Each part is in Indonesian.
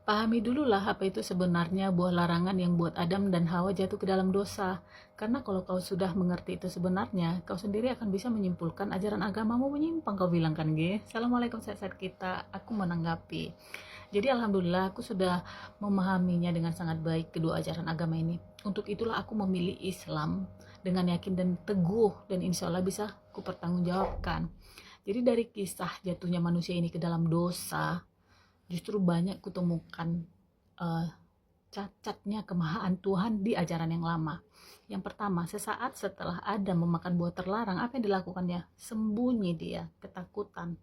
Pahami dululah apa itu sebenarnya buah larangan yang buat Adam dan Hawa jatuh ke dalam dosa. Karena kalau kau sudah mengerti itu sebenarnya, kau sendiri akan bisa menyimpulkan ajaran agamamu menyimpang, kau bilang kan, Ge? Assalamualaikum sahabat kita, aku menanggapi. Jadi alhamdulillah aku sudah memahaminya dengan sangat baik kedua ajaran agama ini. Untuk itulah aku memilih Islam dengan yakin dan teguh, dan insya Allah bisa ku pertanggungjawabkan. Jadi dari kisah jatuhnya manusia ini ke dalam dosa, justru banyak kutemukan uh, cacatnya kemahaan Tuhan di ajaran yang lama. Yang pertama, sesaat setelah Adam memakan buah terlarang, apa yang dilakukannya? Sembunyi dia, ketakutan.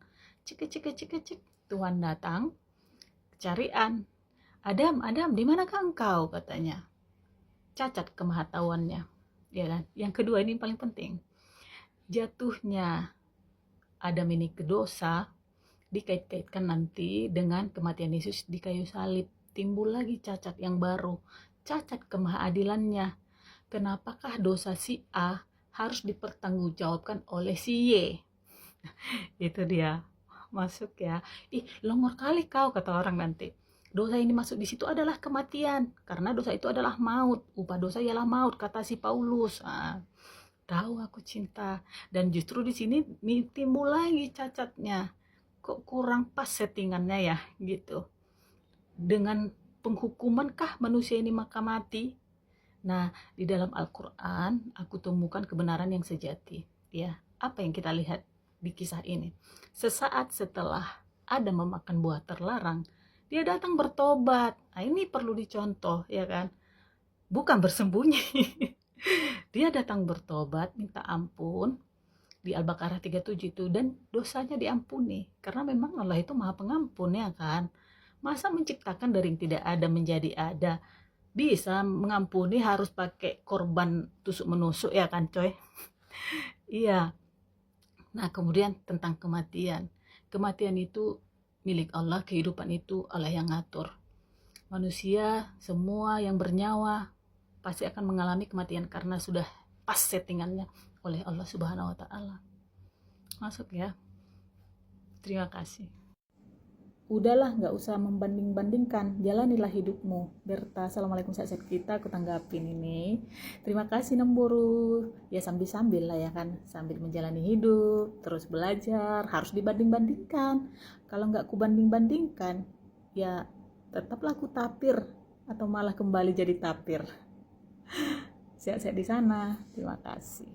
Cek cek cek cek, Tuhan datang, carian. Adam, Adam, di manakah engkau? Katanya. Cacat kemahatauannya. Ya kan? Yang kedua ini paling penting. Jatuhnya Adam ini ke dosa dikait-kaitkan nanti dengan kematian Yesus di kayu salib. Timbul lagi cacat yang baru, cacat kemahadilannya. Kenapakah dosa si A harus dipertanggungjawabkan oleh si Y? Itu dia, masuk ya. Ih, longor kali kau, kata orang nanti. Dosa ini masuk di situ adalah kematian, karena dosa itu adalah maut. Upah dosa ialah maut, kata si Paulus. Tahu aku cinta. Dan justru di sini timbul lagi cacatnya. Kok kurang pas settingannya ya gitu. Dengan penghukumankah manusia ini maka mati? Nah, di dalam Al-Qur'an aku temukan kebenaran yang sejati, ya. Apa yang kita lihat di kisah ini? Sesaat setelah Adam memakan buah terlarang, dia datang bertobat. Nah, ini perlu dicontoh, ya kan? Bukan bersembunyi. Dia datang bertobat, minta ampun, di Al-Baqarah 37 itu, dan dosanya diampuni karena memang Allah itu Maha Pengampun, ya kan. Masa menciptakan dari yang tidak ada menjadi ada, bisa mengampuni harus pakai korban tusuk menusuk, ya kan coy. Iya. Nah, kemudian tentang kematian itu milik Allah, kehidupan itu Allah yang ngatur. Manusia semua yang bernyawa pasti akan mengalami kematian karena sudah pas settingannya oleh Allah Subhanahu wa taala. Masuk ya. Terima kasih. Udahlah, nggak usah membanding-bandingkan, jalanilah hidupmu. Berta, assalamualaikum sahabat kita, aku tanggapin ini. Terima kasih Nemburu. Ya sambil-sambil lah ya kan, sambil menjalani hidup, terus belajar, harus dibanding-bandingkan. Kalau nggak ku banding-bandingkan, ya tetaplah aku tapir atau malah kembali jadi tapir. Sehat-sehat di sana. Terima kasih.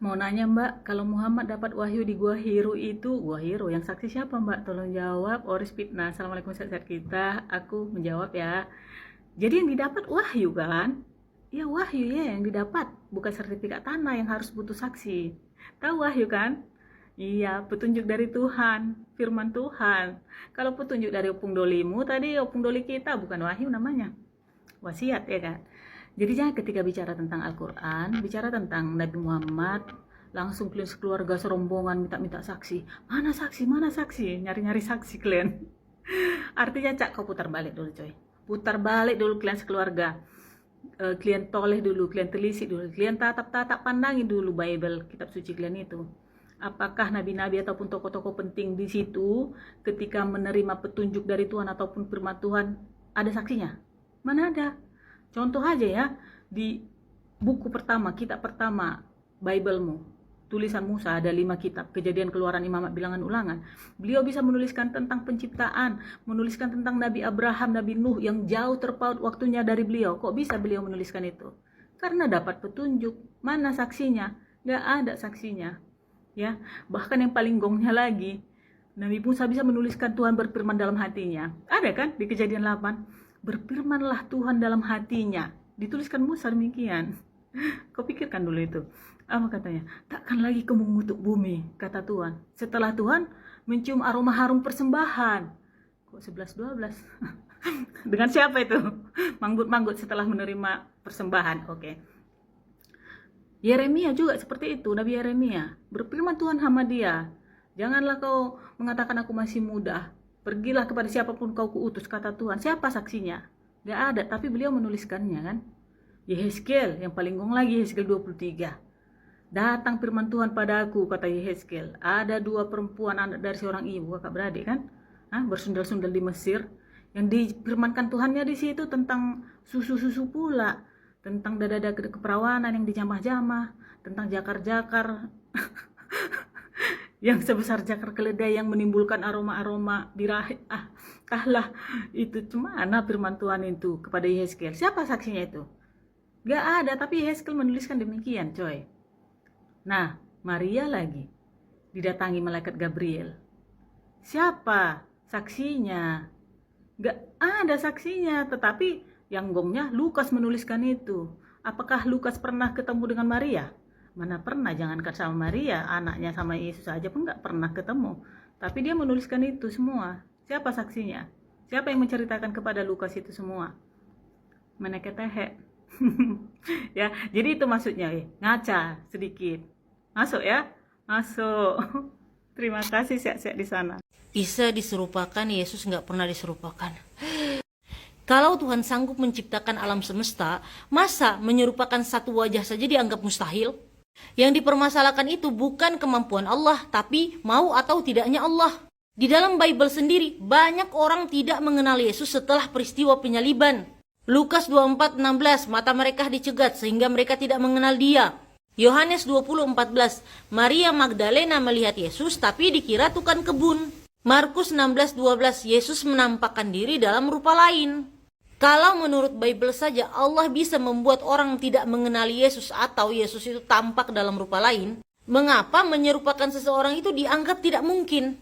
Mau nanya Mbak, kalau Muhammad dapat wahyu di Gua Hiro itu, Gua Hiro yang saksi siapa Mbak? Tolong jawab. Oris Fitnah, assalamualaikum sahabat kita. Aku menjawab ya. Jadi yang didapat wahyu kan? Ya wahyu ya yang didapat, bukan sertifikat tanah yang harus butuh saksi. Tahu wahyu kan? Iya, petunjuk dari Tuhan, firman Tuhan. Kalau petunjuk dari opung dolimu, tadi opung doli kita bukan wahyu namanya. Wasiat ya kan? Jadi jangan ketika bicara tentang Al-Quran, bicara tentang Nabi Muhammad, langsung kalian sekeluarga serombongan minta-minta saksi. Mana saksi, mana saksi? Nyari-nyari saksi kalian. Artinya cak kau putar balik dulu coy. Putar balik dulu kalian sekeluarga. Kalian toleh dulu, kalian telisik dulu, kalian tatap-tatap pandangin dulu Bible, kitab suci kalian itu. Apakah nabi-nabi ataupun tokoh-tokoh penting di situ ketika menerima petunjuk dari Tuhan ataupun firman Tuhan ada saksinya? Mana ada? Contoh aja ya, di buku pertama, kitab pertama, Biblemu, tulisan Musa ada 5 kitab, Kejadian, Keluaran, Imamat, Bilangan, Ulangan. Beliau bisa menuliskan tentang penciptaan, menuliskan tentang Nabi Abraham, Nabi Nuh yang jauh terpaut waktunya dari beliau. Kok bisa beliau menuliskan itu? Karena dapat petunjuk. Mana saksinya? Gak ada saksinya. Ya, bahkan yang paling gongnya lagi, Nabi Musa bisa menuliskan Tuhan berfirman dalam hatinya. Ada kan di Kejadian 8? Berfirmanlah Tuhan dalam hatinya. Dituliskan Musa demikian. Kau pikirkan dulu itu. Apa katanya? Takkan lagi kamu mengutuk bumi, kata Tuhan. Setelah Tuhan mencium aroma harum persembahan. Kok 11-12? Dengan siapa itu? Manggut-manggut setelah menerima persembahan. Oke. Yeremia juga seperti itu. Nabi Yeremia. Berfirman Tuhan sama dia. Janganlah kau mengatakan aku masih muda. Pergilah kepada siapapun kau kuutus, kata Tuhan. Siapa saksinya? Gak ada, tapi beliau menuliskannya kan. Yehezkiel, yang paling gong lagi, Yehezkiel 23. Datang firman Tuhan padaku, kata Yehezkiel. Ada 2 perempuan anak dari seorang ibu, kakak beradik kan. Bersundal-sundal di Mesir. Yang difirmankan Tuhannya di situ tentang susu-susu pula, tentang dada-dada keperawanan yang dijamah-jamah, tentang jakar-jakar yang sebesar jakar keledai yang menimbulkan aroma-aroma birahi. Entahlah itu cemana firman Tuhan itu kepada Yehezkiel. Siapa saksinya itu? Gak ada, tapi Yehezkiel menuliskan demikian, coy. Nah, Maria lagi didatangi malaikat Gabriel. Siapa saksinya? Gak ada saksinya, tetapi yang gongnya Lukas menuliskan itu. Apakah Lukas pernah ketemu dengan Maria? Mana pernah, jangankan sama Maria, anaknya sama Yesus aja pun gak pernah ketemu. Tapi dia menuliskan itu semua. Siapa saksinya? Siapa yang menceritakan kepada Lukas itu semua? Meneketehe. Ya, jadi itu maksudnya, ngaca sedikit. Masuk ya? Masuk. Terima kasih siap-siap di sana. Isa diserupakan, Yesus nggak pernah diserupakan. Kalau Tuhan sanggup menciptakan alam semesta, masa menyerupakan satu wajah saja dianggap mustahil? Yang dipermasalahkan itu bukan kemampuan Allah, tapi mau atau tidaknya Allah. Di dalam Bible sendiri, banyak orang tidak mengenal Yesus setelah peristiwa penyaliban. Lukas 24:16, mata mereka dicegat sehingga mereka tidak mengenal dia. Yohanes 20:14, Maria Magdalena melihat Yesus tapi dikira tukang kebun. Markus 16:12, Yesus menampakkan diri dalam rupa lain. Kalau menurut Bible saja Allah bisa membuat orang tidak mengenali Yesus atau Yesus itu tampak dalam rupa lain, mengapa menyerupakan seseorang itu dianggap tidak mungkin?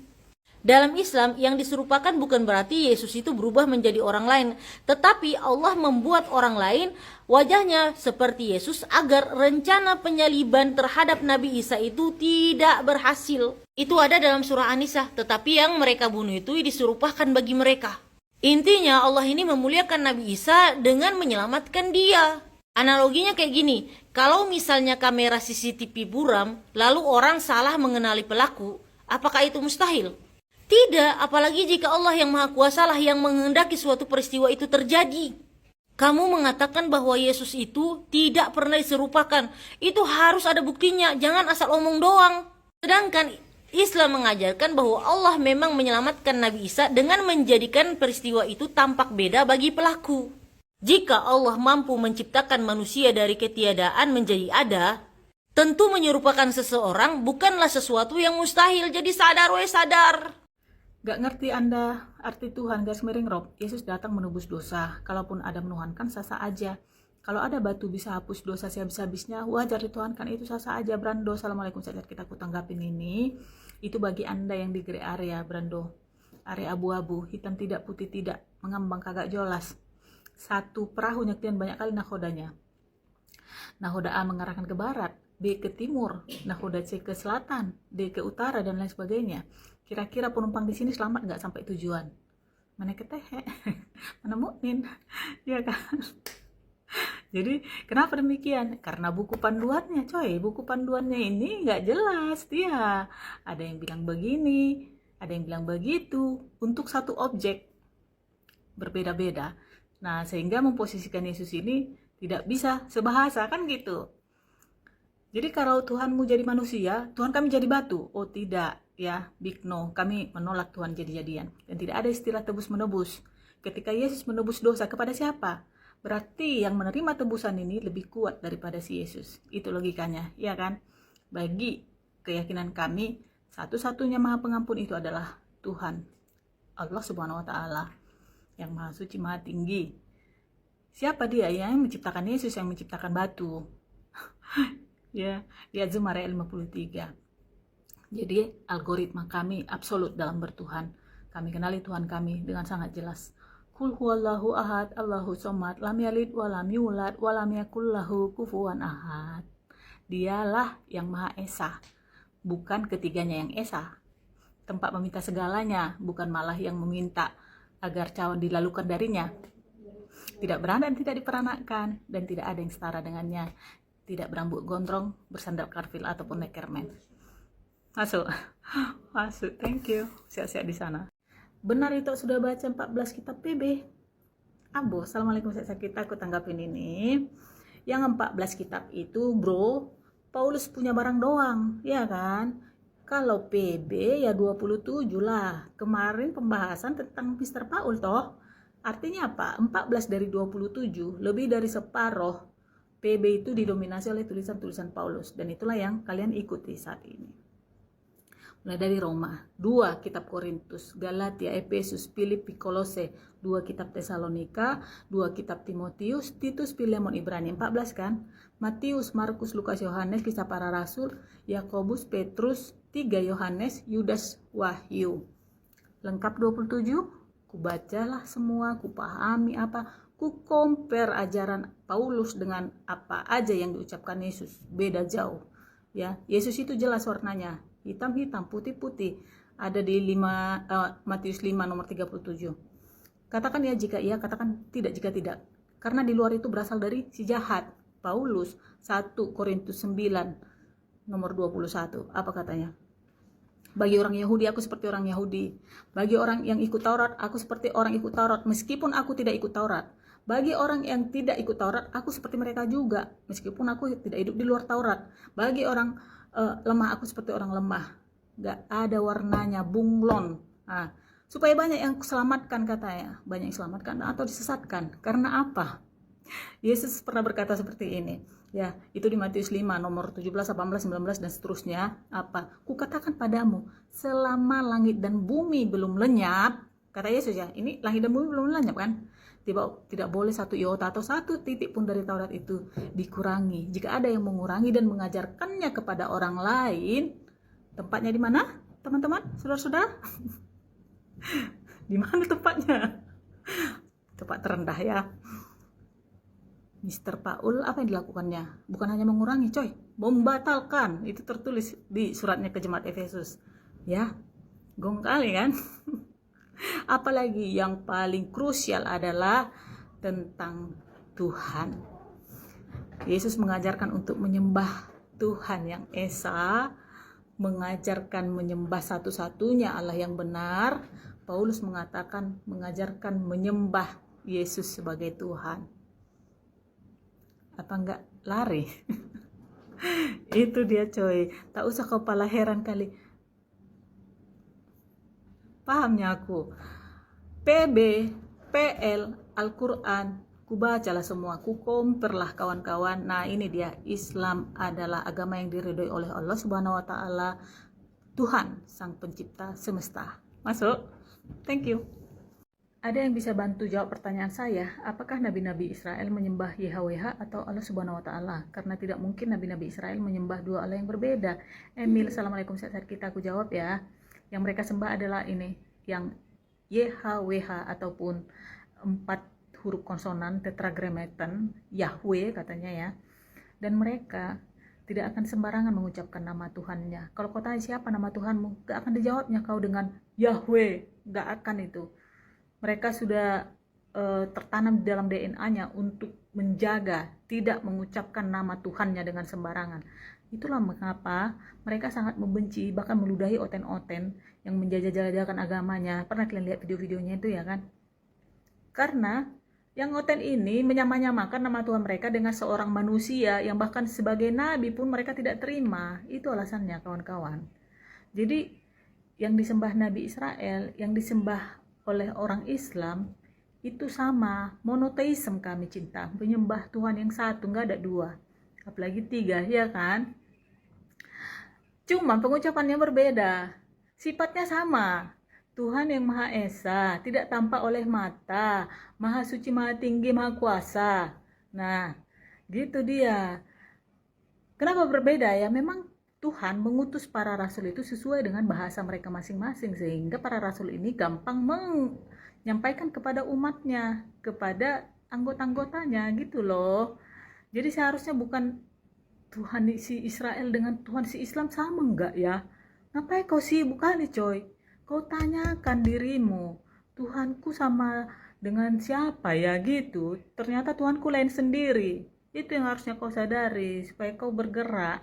Dalam Islam, yang diserupakan bukan berarti Yesus itu berubah menjadi orang lain, tetapi Allah membuat orang lain wajahnya seperti Yesus agar rencana penyaliban terhadap Nabi Isa itu tidak berhasil. Itu ada dalam surah An-Nisa, tetapi yang mereka bunuh itu diserupakan bagi mereka. Intinya Allah ini memuliakan Nabi Isa dengan menyelamatkan dia. Analoginya kayak gini, kalau misalnya kamera CCTV buram, lalu orang salah mengenali pelaku, apakah itu mustahil? Tidak, apalagi jika Allah yang Maha Kuasa lah yang menghendaki suatu peristiwa itu terjadi. Kamu mengatakan bahwa Yesus itu tidak pernah diserupakan. Itu harus ada buktinya, jangan asal omong doang. Sedangkan Islam mengajarkan bahwa Allah memang menyelamatkan Nabi Isa dengan menjadikan peristiwa itu tampak beda bagi pelaku. Jika Allah mampu menciptakan manusia dari ketiadaan menjadi ada, tentu menyerupakan seseorang bukanlah sesuatu yang mustahil. Jadi sadar sadar. Gak ngerti Anda arti Tuhan, garis miring Rob. Yesus datang menebus dosa. Kalaupun ada menuhankan, sah-sah aja. Kalau ada batu bisa hapus dosa sehabis-habisnya, wajar dituhankan, itu sah-sah aja. Brando, assalamualaikum, saat kita kutanggapin ini. Itu bagi Anda yang di grey area, Brando. Area abu-abu, hitam tidak, putih tidak, mengambang kagak jelas. Satu perahu nyektian banyak kali nahodanya. Nahoda A mengarahkan ke barat, B ke timur, nahoda C ke selatan, D ke utara, dan lain sebagainya. Kira-kira penumpang di sini selamat nggak sampai tujuan? Mana ketehe, mana mukmin, ya kan? Jadi kenapa demikian? Karena buku panduannya, coy. Buku panduannya ini nggak jelas dia. Ada yang bilang begini, ada yang bilang begitu. Untuk satu objek berbeda-beda. Nah, sehingga memposisikan Yesus ini tidak bisa sebahasa, kan gitu. Jadi kalau Tuhanmu jadi manusia, Tuhan kami jadi batu. Oh tidak, ya, big no. Kami menolak Tuhan jadi-jadian. Dan tidak ada istilah tebus-menebus. Ketika Yesus menebus dosa kepada siapa? Berarti yang menerima tebusan ini lebih kuat daripada si Yesus. Itu logikanya, ya kan? Bagi keyakinan kami, satu-satunya Maha Pengampun itu adalah Tuhan. Allah Subhanahu wa Ta'ala. Yang Maha Suci, Maha Tinggi. Siapa dia yang menciptakan Yesus, yang menciptakan batu? Ya, lihat Zumar 53. Jadi algoritma kami absolut dalam bertuhan. Kami kenali Tuhan kami dengan sangat jelas. Qul huwallahu ahad, Allahu somad, lam yalid wa lam yulad wa lam yakul lahu kufuwan ahad. Dialah yang Maha Esa, bukan ketiganya yang Esa. Tempat meminta segalanya, bukan malah yang meminta agar cawan dilalukan darinya. Tidak beranak dan tidak diperanakkan, dan tidak ada yang setara dengannya. Tidak berambut gondrong, bersandal karfil ataupun neckerman. Masuk. Masuk. Thank you. Siap-siap di sana. Benar itu sudah baca 14 kitab PB. Abo, assalamualaikum, saya kita aku tanggapin ini. Yang 14 kitab itu, bro, Paulus punya barang doang, ya kan? Kalau PB ya 27 lah. Kemarin pembahasan tentang Mr. Paul toh. Artinya apa? 14 dari 27, lebih dari separuh PB itu didominasi oleh tulisan-tulisan Paulus. Dan itulah yang kalian ikuti saat ini. Mulai dari Roma, 2 kitab Korintus, Galatia, Efesus, Filipi, Kolose, 2 kitab Tesalonika, 2 kitab Timotius, Titus, Filemon, Ibrani, 14 kan? Matius, Markus, Lukas, Yohanes, Kisah Para Rasul, Yakobus, Petrus, 3 Yohanes, Yudas, Wahyu. Lengkap 27? Kubacalah semua, kupahami apa, ku compare ajaran Paulus dengan apa aja yang diucapkan Yesus. Beda jauh. Ya, Yesus itu jelas warnanya, hitam-hitam, putih-putih. Ada di Matius 5 nomor 37. Katakan ya jika iya, katakan tidak jika tidak. Karena di luar itu berasal dari si jahat. Paulus 1 Korintus 9 nomor 21. Apa katanya? Bagi orang Yahudi, aku seperti orang Yahudi. Bagi orang yang ikut Taurat, aku seperti orang ikut Taurat, meskipun aku tidak ikut Taurat. Bagi orang yang tidak ikut Taurat, aku seperti mereka juga, meskipun aku tidak hidup di luar Taurat. Bagi orang lemah, aku seperti orang lemah. Gak ada warnanya, bunglon. Nah, supaya banyak yang selamatkan katanya. Banyak yang selamatkan atau disesatkan. Karena apa? Yesus pernah berkata seperti ini. Ya, itu di Matius 5 nomor 17, 18, 19 dan seterusnya. Apa? Kukatakan padamu, selama langit dan bumi belum lenyap, kata Yesus ya, ini langit dan bumi belum lenyap kan? Tidak boleh satu iota atau satu titik pun dari Taurat itu dikurangi. Jika ada yang mengurangi dan mengajarkannya kepada orang lain, tempatnya di mana? Teman-teman, saudara-saudara? Di mana tempatnya? Tempat terendah ya. Mr. Paul, apa yang dilakukannya? Bukan hanya mengurangi, coy, membatalkan. Itu tertulis di suratnya ke jemaat Efesus. Ya, gong kali kan? Apalagi yang paling krusial adalah tentang Tuhan. Yesus mengajarkan untuk menyembah Tuhan yang Esa, mengajarkan menyembah satu-satunya Allah yang benar. Paulus mengatakan, mengajarkan menyembah Yesus sebagai Tuhan. Apa enggak lari? Itu dia coy, tak usah kau pala heran kali. Pahamnya aku. PB, PL, Al-Quran, kubacalah semua, ku komperlah kawan-kawan. Nah ini dia, Islam adalah agama yang diridhoi oleh Allah Subhanahu wa Ta'ala, Tuhan Sang Pencipta Semesta. Masuk? Thank you. Ada yang bisa bantu jawab pertanyaan saya, apakah nabi-nabi Israel menyembah YHWH atau Allah Subhanahu wa Ta'ala? Karena tidak mungkin nabi-nabi Israel menyembah dua Allah yang berbeda. Emil, assalamualaikum, sehat kita, aku jawab ya. Yang mereka sembah adalah ini, yang YHWH ataupun 4 huruf konsonan tetragrammaton, Yahweh katanya ya. Dan mereka tidak akan sembarangan mengucapkan nama Tuhannya. Kalau kau tanya siapa nama Tuhanmu, gak akan dijawabnya kau dengan Yahweh, gak akan itu. Mereka sudah tertanam di dalam DNA-nya untuk menjaga, tidak mengucapkan nama Tuhannya dengan sembarangan. Itulah mengapa mereka sangat membenci, bahkan meludahi oten-oten yang menjajah-jajahkan agamanya. Pernah kalian lihat video-videonya itu ya kan? Karena yang oten ini menyamanyamakan nama Tuhan mereka dengan seorang manusia yang bahkan sebagai nabi pun mereka tidak terima. Itu alasannya kawan-kawan. Jadi yang disembah Nabi Israel, yang disembah oleh orang Islam itu sama, monoteisme kami cinta, menyembah Tuhan yang satu, nggak ada dua, apalagi tiga, ya kan? Cuma pengucapannya berbeda, sifatnya sama. Tuhan yang Maha Esa, tidak tampak oleh mata, Maha Suci, Maha Tinggi, Maha Kuasa. Nah, gitu dia. Kenapa berbeda ya? Memang Tuhan mengutus para rasul itu sesuai dengan bahasa mereka masing-masing, sehingga para rasul ini gampang menyampaikan kepada umatnya, kepada anggota-anggotanya gitu loh. Jadi seharusnya bukan Tuhan si Israel dengan Tuhan si Islam sama enggak ya? Ngapain kau sibuk kali coy? Kau tanyakan dirimu, Tuhanku sama dengan siapa ya gitu? Ternyata Tuhanku lain sendiri. Itu yang harusnya kau sadari supaya kau bergerak.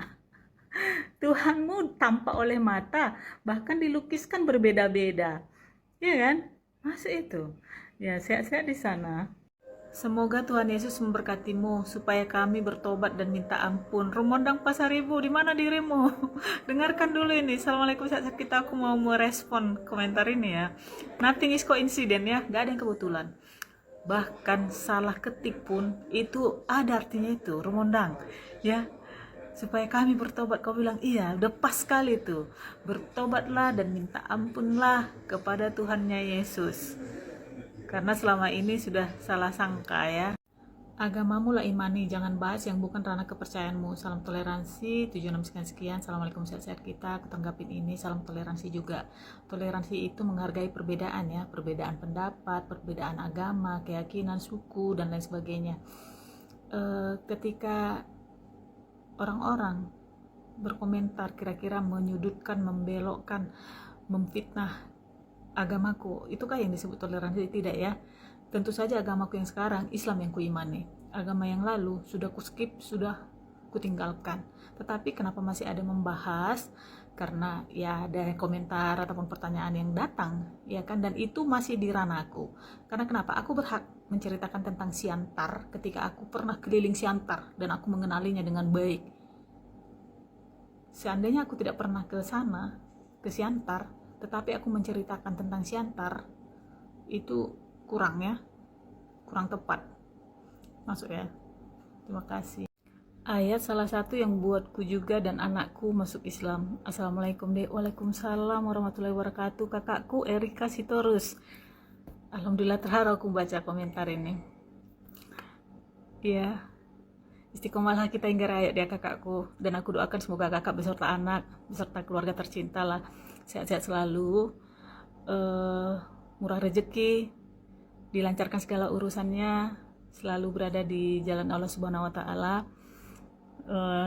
Tuhanmu tampak oleh mata, bahkan dilukiskan berbeda-beda, ya kan? Masih itu, ya sehat-sehat di sana. Semoga Tuhan Yesus memberkatimu supaya kami bertobat dan minta ampun. Rumondang Pasaribu, di mana dirimu? Dengarkan dulu ini. Assalamualaikum, saat kita aku mau merespon komentar ini ya. Nothing is coincidence ya, gak ada yang kebetulan. bahkan salah ketik pun itu ada artinya, itu rumondang ya, supaya kami bertobat. Kau bilang iya, udah pas sekali tuh, bertobatlah dan minta ampunlah kepada Tuhannya Yesus, karena selama ini sudah salah sangka ya. Agamamu lah imani, jangan bahas yang bukan ranah kepercayaanmu. Salam toleransi 76 sekian. Assalamualaikum, sehat-sehat kita. Aku tanggapin ini, salam toleransi juga. Toleransi itu menghargai perbedaan ya, perbedaan pendapat, perbedaan agama, keyakinan, suku, dan lain sebagainya. Ketika orang-orang berkomentar kira-kira menyudutkan, membelokkan, memfitnah agamaku, itukah yang disebut toleransi? Tidak ya. Tentu saja agamaku yang sekarang, Islam yang kuimani. Agama yang lalu sudah kuskip, sudah kutinggalkan. Tetapi kenapa masih ada membahas? Karena ya ada komentar ataupun pertanyaan yang datang, ya kan? Dan itu masih di ranahku. Karena kenapa? Aku berhak menceritakan tentang Siantar ketika aku pernah keliling Siantar dan aku mengenalinya dengan baik. Seandainya aku tidak pernah ke sana, ke Siantar, tetapi aku menceritakan tentang Siantar, itu kurang ya, kurang tepat masuk ya. Terima kasih. Ayat salah satu yang buatku juga dan anakku masuk Islam. Assalamualaikum dek. Waalaikumsalam warahmatullahi wabarakatuh. Kakakku Erika Sitorus. Alhamdulillah terharu aku baca komentar ini ya. Istiqomalah kita hingga raya dia kakakku, dan aku doakan semoga kakak beserta anak beserta keluarga tercinta lah sehat-sehat selalu, murah rezeki, dilancarkan segala urusannya, selalu berada di jalan Allah Subhanahu wa Ta'ala.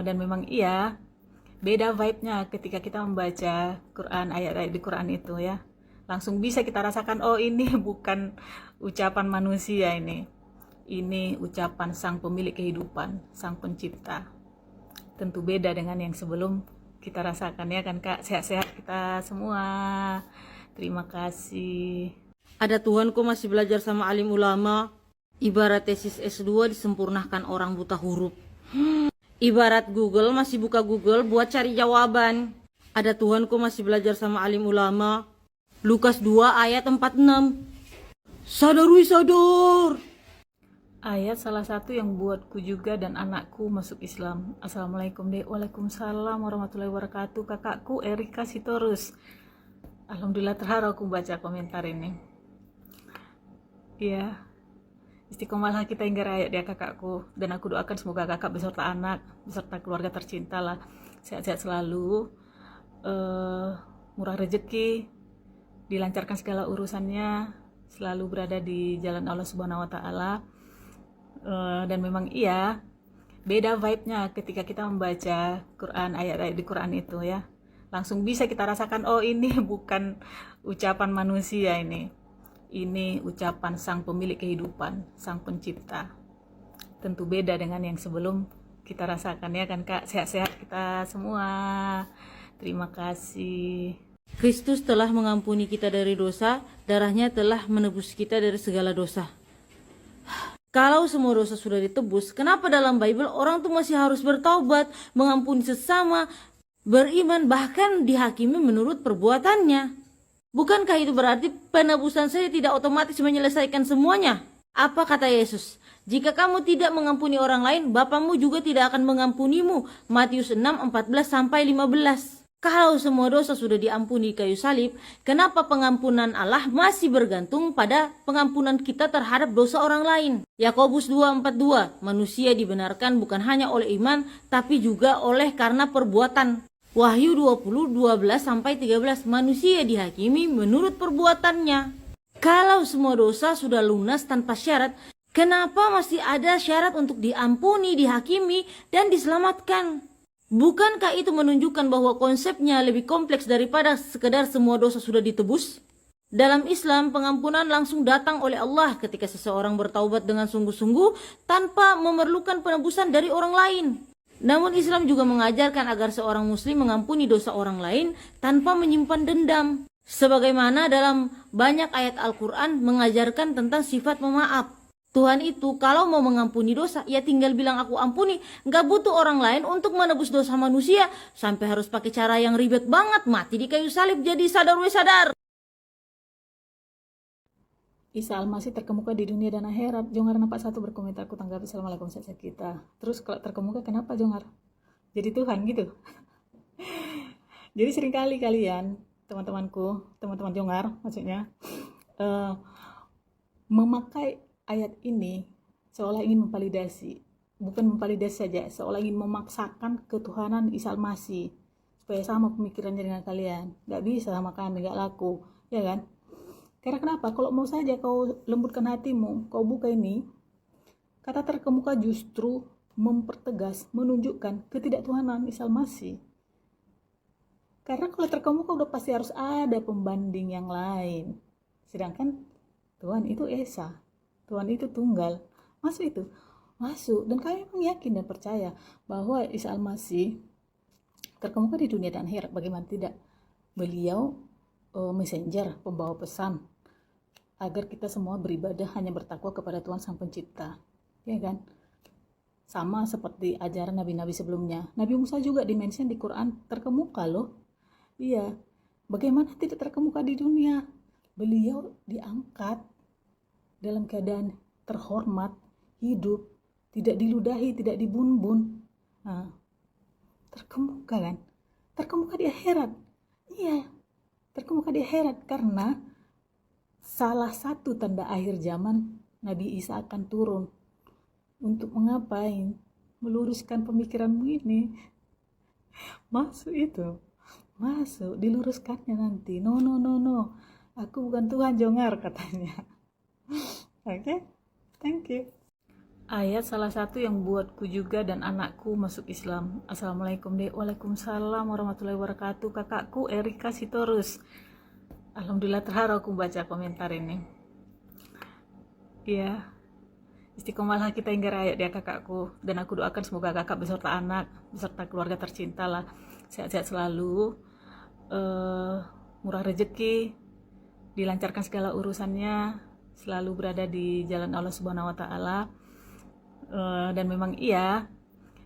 Dan memang iya, beda vibe-nya ketika kita membaca Quran, ayat-ayat di Quran itu ya. Langsung bisa kita rasakan, oh ini bukan ucapan manusia ini ucapan sang pemilik kehidupan, sang pencipta. Tentu beda dengan yang sebelum kita rasakan ya kan Kak. Sehat-sehat kita semua. Terima kasih. Ada Tuhanku masih belajar sama alim ulama. Ibarat tesis S2 disempurnakan orang buta huruf. Ibarat Google masih buka Google buat cari jawaban. Ada Tuhanku masih belajar sama alim ulama. Lukas 2 ayat 46. Sadar wih sadar. Ayat salah satu yang buatku juga dan anakku masuk Islam. Assalamualaikum dek. Waalaikumsalam warahmatullahi wabarakatuh. Kakakku Erika Sitorus. Alhamdulillah terharu aku baca komentar ini ya. Istiqomalah kita hingga raya dia kakakku, dan aku doakan semoga kakak beserta anak beserta keluarga tercinta lah sehat-sehat selalu, murah rezeki, dilancarkan segala urusannya, selalu berada di jalan Allah Subhanahu wa Ta'ala. Dan memang iya, beda vibe-nya ketika kita membaca Quran, ayat-ayat di Quran itu ya. Langsung bisa kita rasakan, oh ini bukan ucapan manusia ini ucapan sang pemilik kehidupan, sang pencipta. Tentu beda dengan yang sebelum kita rasakan ya kan Kak. Sehat-sehat kita semua. Terima kasih. Kristus telah mengampuni kita dari dosa, darahnya telah menebus kita dari segala dosa. Kalau semua dosa sudah ditebus, kenapa dalam Bible orang tuh masih harus bertaubat, mengampuni sesama, beriman, bahkan dihakimi menurut perbuatannya? Bukankah itu berarti penebusan saja tidak otomatis menyelesaikan semuanya? Apa kata Yesus? Jika kamu tidak mengampuni orang lain, Bapamu juga tidak akan mengampunimu. Matius 6:14-15. Kalau semua dosa sudah diampuni kayu salib, kenapa pengampunan Allah masih bergantung pada pengampunan kita terhadap dosa orang lain? Yakobus 2:42, manusia dibenarkan bukan hanya oleh iman, tapi juga oleh karena perbuatan. Wahyu 20:12-13, manusia dihakimi menurut perbuatannya. Kalau semua dosa sudah lunas tanpa syarat, kenapa masih ada syarat untuk diampuni, dihakimi, dan diselamatkan? Bukankah itu menunjukkan bahwa konsepnya lebih kompleks daripada sekedar semua dosa sudah ditebus? Dalam Islam, pengampunan langsung datang oleh Allah ketika seseorang bertaubat dengan sungguh-sungguh tanpa memerlukan penebusan dari orang lain. Namun Islam juga mengajarkan agar seorang muslim mengampuni dosa orang lain tanpa menyimpan dendam. Sebagaimana dalam banyak ayat Al-Quran mengajarkan tentang sifat pemaaf. Tuhan itu kalau mau mengampuni dosa, ya tinggal bilang aku ampuni. Gak butuh orang lain untuk menebus dosa manusia. Sampai harus pakai cara yang ribet banget, mati di kayu salib jadi sadar we sadar. Isa Al-Masih terkemuka di dunia dan akhirat. Jongar 41 berkomentar, aku tanggapi Assalamualaikum sahabat kita. Terus kalau terkemuka kenapa Jongar? Jadi Tuhan gitu. Jadi seringkali kalian, teman-temanku, teman-teman Jongar maksudnya, memakai ayat ini seolah ingin memvalidasi, bukan memvalidasi saja, seolah ingin memaksakan ketuhanan Isa Al-Masih supaya sama pemikirannya dengan kalian. Gak bisa sama kami, gak laku, ya kan? Karena kenapa? Kalau mau saja kau lembutkan hatimu, kau buka ini, kata terkemuka justru mempertegas, menunjukkan ketidaktuhanan Isa Al-Masih. Karena kalau terkemuka udah pasti harus ada pembanding yang lain. Sedangkan Tuhan itu Esa, Tuhan itu tunggal. Masuk itu? Masuk. Dan kami memang yakin dan percaya bahwa Isa Al-Masih terkemuka di dunia dan akhirat. Bagaimana tidak? Beliau messenger, pembawa pesan agar kita semua beribadah hanya bertakwa kepada Tuhan Sang Pencipta, ya kan? Sama seperti ajaran nabi-nabi sebelumnya. Nabi Musa juga dimention di Quran terkemuka loh. Iya, bagaimana tidak terkemuka di dunia? Beliau diangkat dalam keadaan terhormat, hidup, tidak diludahi, tidak dibun-bun. Nah, terkemuka kan? Terkemuka di akhirat. Iya, terkemuka di akhirat karena salah satu tanda akhir zaman Nabi Isa akan turun. Untuk mengapain? Meluruskan pemikiranmu ini. Masuk itu. Masuk, diluruskannya nanti. No. Aku bukan Tuhan Jongar katanya. Oke, thank you. Ayat salah satu yang buatku juga dan anakku masuk Islam. Assalamualaikum dek. Waalaikumsalam warahmatullahi wabarakatuh. Kakakku Erika Sitorus. Alhamdulillah terharu aku baca komentar ini. Iya, istiqomalah kita hingga raya dia kakakku. Dan aku doakan semoga kakak beserta anak, beserta keluarga tercinta lah, sehat-sehat selalu, murah rezeki, dilancarkan segala urusannya, selalu berada di jalan Allah Subhanahu Wa Taala. Dan memang iya,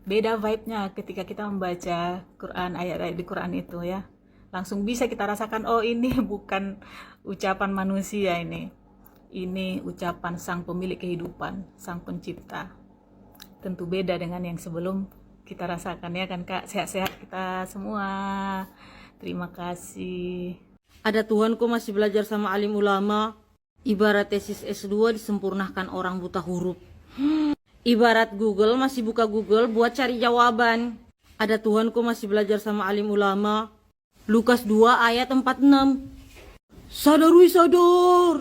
beda vibe-nya ketika kita membaca Quran, ayat-ayat di Quran itu ya. Langsung bisa kita rasakan, oh ini bukan ucapan manusia ini ucapan Sang Pemilik kehidupan, Sang Pencipta. Tentu beda dengan yang sebelum kita rasakan ya kan Kak. Sehat-sehat kita semua. Terima kasih. Ada Tuhan kok masih belajar sama alim ulama. Ibarat tesis S2 disempurnakan orang buta huruf. Ibarat Google masih buka Google buat cari jawaban. Ada Tuhan kok masih belajar sama alim ulama. Lukas 2 ayat 46. Sadar wih sadar.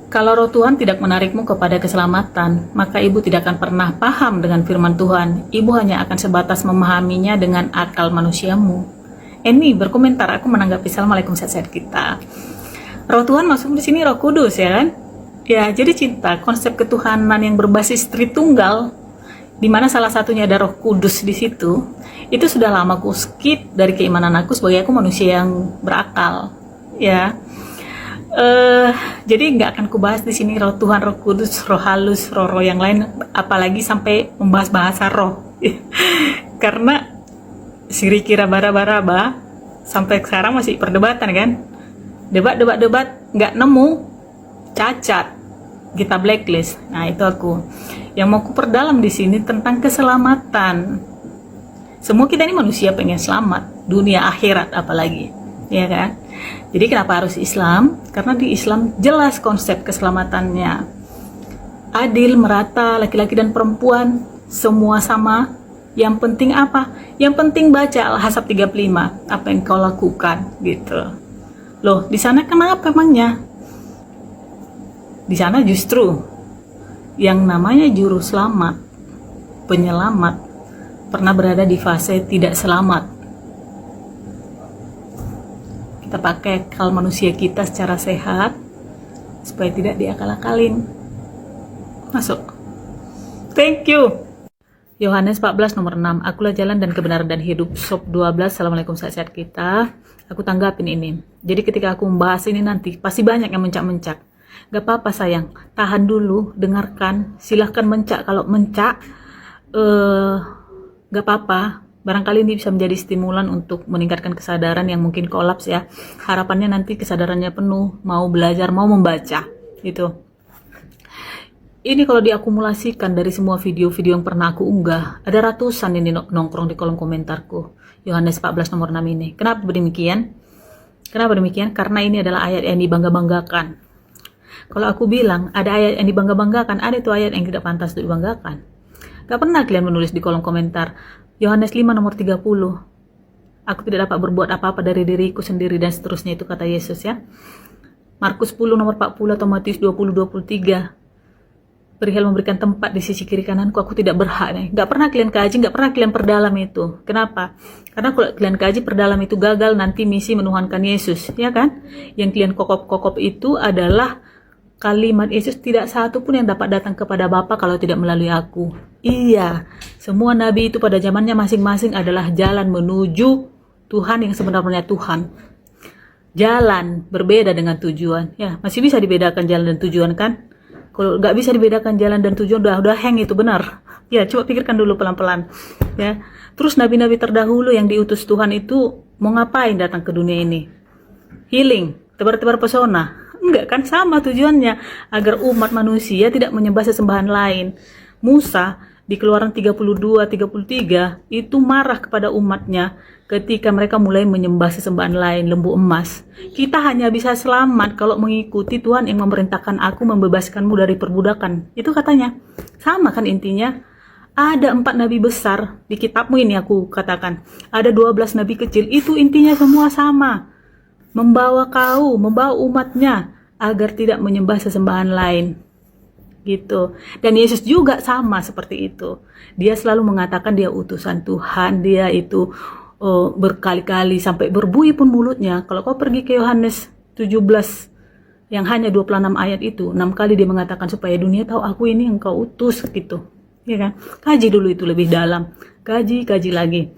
Kalau roh Tuhan tidak menarikmu kepada keselamatan, maka ibu tidak akan pernah paham dengan firman Tuhan. Ibu hanya akan sebatas memahaminya dengan akal manusiamu. Ini berkomentar, aku menanggapi Assalamualaikum sahabat kita. Roh Tuhan masuk di sini Roh Kudus ya kan? Ya, jadi cinta, konsep ketuhanan yang berbasis Tritunggal, di mana salah satunya ada Roh Kudus di situ, itu sudah lama aku skip dari keimanan aku sebagai aku manusia yang berakal, ya. Jadi nggak akan kubahas di sini Roh Tuhan, Roh Kudus, Roh halus, roh yang lain, apalagi sampai membahas bahasa roh, karena siriki raba-raba sampai sekarang masih perdebatan kan, debat nggak nemu, cacat, kita blacklist. Nah itu aku yang mau kuperdalam di sini tentang keselamatan. Semua kita ini manusia pengen selamat, dunia akhirat apalagi, ya kan? Jadi kenapa harus Islam? Karena di Islam jelas konsep keselamatannya. Adil, merata, laki-laki dan perempuan semua sama. Yang penting apa? Yang penting baca Al-Ahzab 35, apa yang kau lakukan gitu. Loh, di sana kenapa emangnya? Di sana justru yang namanya juru selamat, penyelamat, pernah berada di fase tidak selamat. Kita pakai akal manusia kita secara sehat supaya tidak diakal-akalin. Masuk. Thank you. Yohanes 14 nomor 6. Akulah jalan dan kebenaran dan hidup. Sob 12. Assalamualaikum sahabat kita. Aku tanggapin ini. Jadi ketika aku membahas ini nanti pasti banyak yang mencak-mencak. Gak apa-apa sayang, tahan dulu, dengarkan, silahkan mencak. Kalau mencak gak apa-apa. Barangkali ini bisa menjadi stimulan untuk meningkatkan kesadaran yang mungkin kolaps ya. Harapannya nanti kesadarannya penuh, mau belajar, mau membaca. Itu. Ini kalau diakumulasikan dari semua video-video yang pernah aku unggah, ada ratusan ini nongkrong di kolom komentarku. Yohanes 14 nomor 6 ini. Kenapa demikian? Kenapa demikian? Karena ini adalah ayat yang dibangga-banggakan. Kalau aku bilang ada ayat yang dibangga-banggakan, ada itu ayat yang tidak pantas untuk dibanggakan. Gak pernah kalian menulis di kolom komentar, Yohanes 5 nomor 30. Aku tidak dapat berbuat apa-apa dari diriku sendiri dan seterusnya, itu kata Yesus ya. Markus 10 nomor 40 atau Matius 20:23. Perihal memberikan tempat di sisi kiri kananku, aku tidak berhak nih. Gak pernah kalian kaji, gak pernah kalian perdalam itu. Kenapa? Karena kalau kalian kaji perdalam itu gagal, nanti misi menuhankan Yesus, ya kan? Yang kalian kokop-kokop itu adalah kalimat Yesus, tidak satu pun yang dapat datang kepada Bapa kalau tidak melalui aku. Iya, semua nabi itu pada zamannya masing-masing adalah jalan menuju Tuhan yang sebenarnya Tuhan. Jalan berbeda dengan tujuan. Ya, masih bisa dibedakan jalan dan tujuan kan? Kalau nggak bisa dibedakan jalan dan tujuan, udah hang itu benar. Ya, coba pikirkan dulu pelan-pelan. Ya, terus nabi-nabi terdahulu yang diutus Tuhan itu mau ngapain datang ke dunia ini? Healing, tebar-tebar pesona. Enggak kan, sama tujuannya, agar umat manusia tidak menyembah sesembahan lain. Musa di Keluaran 32-33 itu marah kepada umatnya ketika mereka mulai menyembah sesembahan lain, lembu emas. Kita hanya bisa selamat kalau mengikuti Tuhan yang memerintahkan aku membebaskanmu dari perbudakan. Itu katanya. Sama kan intinya. Ada 4 nabi besar di kitabmu ini, aku katakan. Ada 12 nabi kecil. Itu intinya semua sama. Membawa umatnya agar tidak menyembah sesembahan lain. Gitu. Dan Yesus juga sama seperti itu. Dia selalu mengatakan dia utusan Tuhan, dia itu berkali-kali sampai berbui pun mulutnya. Kalau kau pergi ke Yohanes 17 yang hanya 26 ayat itu, 6 kali dia mengatakan supaya dunia tahu aku ini engkau utus gitu. Ya kan? Kaji dulu itu lebih dalam. Kaji lagi.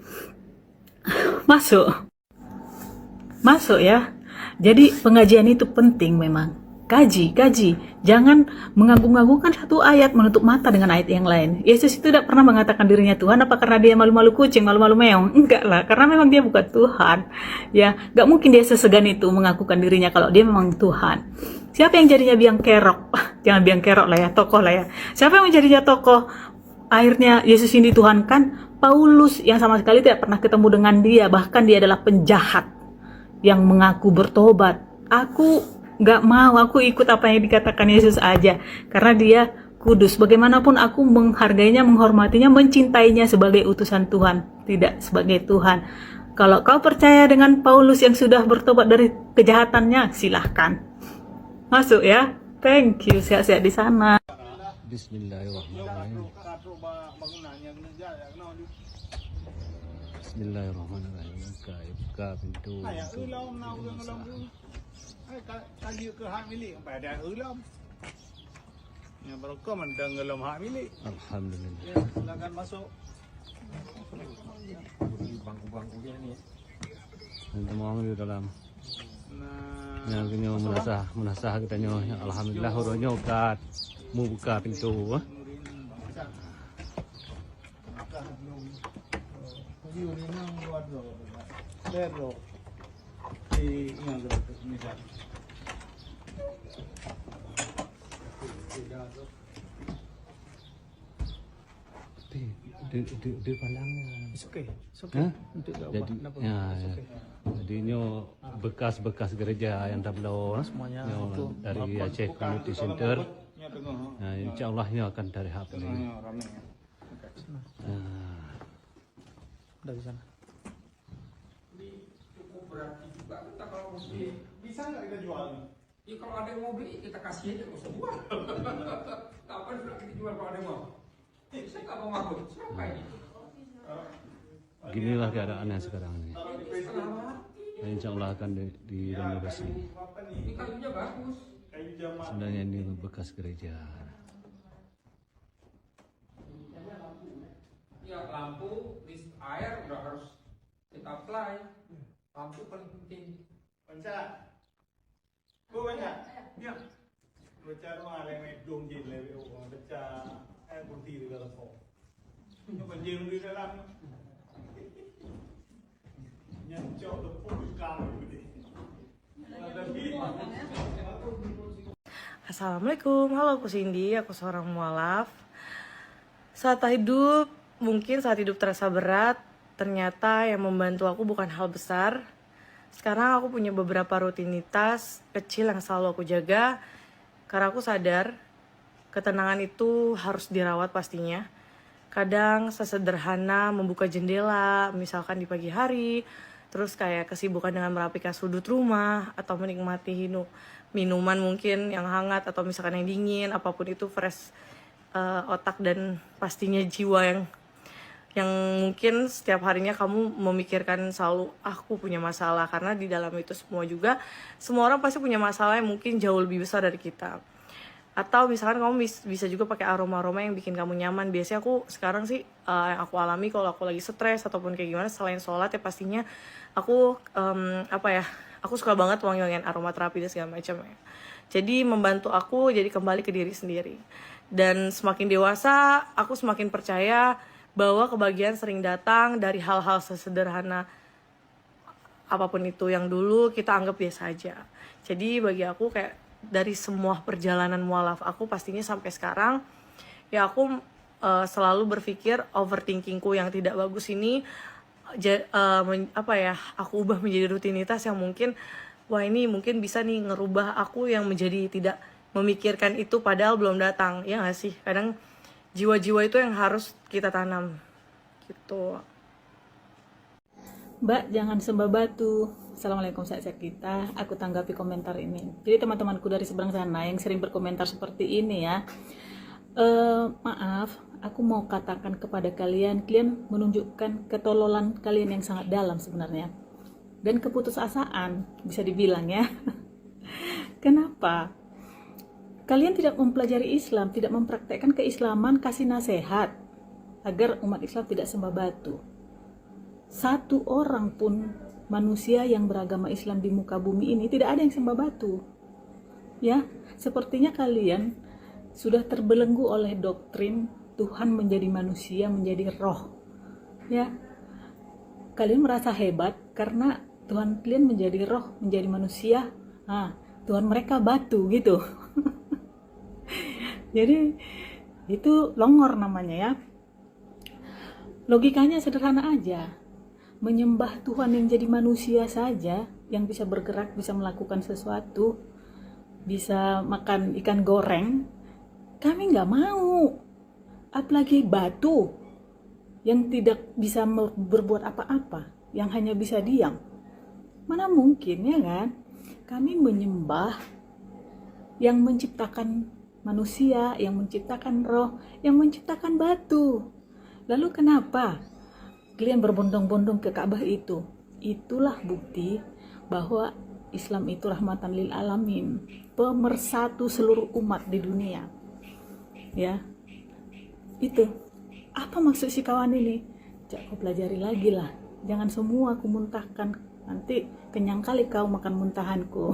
Masuk ya. Jadi pengajian itu penting memang. Kaji. Jangan mengagung-agungkan satu ayat menutup mata dengan ayat yang lain. Yesus itu tidak pernah mengatakan dirinya Tuhan apa karena dia malu-malu kucing, malu-malu meong. Enggak lah, karena memang dia bukan Tuhan. Ya, enggak mungkin dia sesegan itu mengakukan dirinya kalau dia memang Tuhan. Siapa yang jadinya biang kerok? Jangan biang kerok lah ya, tokoh lah ya. Siapa yang menjadinya tokoh? Akhirnya Yesus ini Tuhan kan? Paulus yang sama sekali tidak pernah ketemu dengan dia, bahkan dia adalah penjahat yang mengaku bertobat. Aku nggak mau, aku ikut apa yang dikatakan Yesus aja, karena dia kudus. Bagaimanapun aku menghargainya, menghormatinya, mencintainya sebagai utusan Tuhan, tidak sebagai Tuhan. Kalau kau percaya dengan Paulus yang sudah bertobat dari kejahatannya, silahkan masuk ya. Thank you, sehat-sehat di sana. Bismillahirrahmanirrahim. Bismillahirrahmanirrahim. Buka pintu. Kaji ke hak milik pada ulam. Yang berkah mendengalam hak milik. Alhamdulillah. Ya, silakan masuk. Bangku-bangku ni. Nanti mau di dalam. Nah, Yang kini menasah kita nyo. Alhamdulillah horonya kat. Mau buka pintu. Pero di yang misal. Di pandangnya. It's okay. Hah? Untuk Jadi, ya. Jadi nyo bekas-bekas gereja yang tablo semuanya nyo itu dari Aceh Community Center. Nah, insya Allah nyo akan dari HP ini. Dari sana. Cukup berarti juga kita kalau mesti Bisa nggak kita jual? ya kalau ada yang mau beli kita kasih aja nggak usah jual. Kapan juga kita jual kalau ada yang mau? Saya nggak mau ngaku. Siapa ini? Ginilah keadaannya sekarang ini. Setengah mati. Nah, insya Allah akan direnovasi. Ini kayunya bagus. Sebenarnya ini bekas gereja. Ya lampu, list air udah harus kita apply. Lampu paling penting. Banyak. Bu banyak. Ya. Baca rumah ada medung je level orang baca kursi di dalam kau. Ini banjir di dalam. Nyancok tepung kamu ni. Assalamualaikum, halo aku Cindy, aku seorang mualaf. Saat hidup, mungkin saat hidup terasa berat, ternyata yang membantu aku bukan hal besar. Sekarang aku punya beberapa rutinitas kecil yang selalu aku jaga, karena aku sadar ketenangan itu harus dirawat pastinya. Kadang sesederhana membuka jendela, misalkan di pagi hari, terus kayak kesibukan dengan merapikan sudut rumah, atau menikmati minuman mungkin yang hangat, atau misalkan yang dingin, apapun itu fresh otak dan pastinya jiwa yang mungkin setiap harinya kamu memikirkan selalu aku punya masalah, karena di dalam itu semua orang pasti punya masalah yang mungkin jauh lebih besar dari kita. Atau misalkan kamu bisa juga pakai aroma-aroma yang bikin kamu nyaman. Biasanya aku sekarang sih yang aku alami kalau aku lagi stres ataupun kayak gimana, selain sholat ya pastinya aku aku suka banget wangi-wangian aromaterapi dan segala macam ya. Jadi membantu aku jadi kembali ke diri sendiri. Dan semakin dewasa, aku semakin percaya bahwa kebahagiaan sering datang dari hal-hal sesederhana apapun itu yang dulu kita anggap biasa aja. Jadi bagi aku kayak dari semua perjalanan mualaf aku pastinya sampai sekarang, ya aku selalu berpikir overthinkingku yang tidak bagus ini aku ubah menjadi rutinitas yang mungkin ini mungkin bisa nih ngerubah aku yang menjadi tidak memikirkan itu padahal belum datang, ya nggak sih? Kadang jiwa-jiwa itu yang harus kita tanam gitu. Mbak, jangan sembah batu. Assalamualaikum sahabat kita. Aku tanggapi komentar ini. Jadi teman-temanku dari seberang sana yang sering berkomentar seperti ini ya, maaf, aku mau katakan kepada kalian menunjukkan ketololan kalian yang sangat dalam sebenarnya, dan keputusasaan bisa dibilang ya. Kenapa? Kalian tidak mempelajari Islam, tidak mempraktekkan keislaman, kasih nasihat agar umat Islam tidak sembah batu. Satu orang pun manusia yang beragama Islam di muka bumi ini tidak ada yang sembah batu. Ya, sepertinya kalian sudah terbelenggu oleh doktrin Tuhan menjadi manusia, menjadi roh. Ya, kalian merasa hebat karena Tuhan kalian menjadi roh, menjadi manusia. Tuhan mereka batu gitu. Jadi itu longor namanya ya. Logikanya sederhana aja. Menyembah Tuhan yang jadi manusia saja, yang bisa bergerak, bisa melakukan sesuatu, bisa makan ikan goreng, kami nggak mau. Apalagi batu yang tidak bisa berbuat apa-apa, yang hanya bisa diam. Mana mungkin, ya kan? Kami menyembah yang menciptakan manusia, yang menciptakan roh, yang menciptakan batu. Lalu kenapa kalian berbondong-bondong ke Ka'bah itu? Itulah bukti bahwa Islam itu rahmatan lil alamin, pemersatu seluruh umat di dunia. Ya, itu. Apa maksud si kawan ini? Kau pelajari lagi lah. Jangan semua aku muntahkan. Nanti kenyang kali kau makan muntahanku.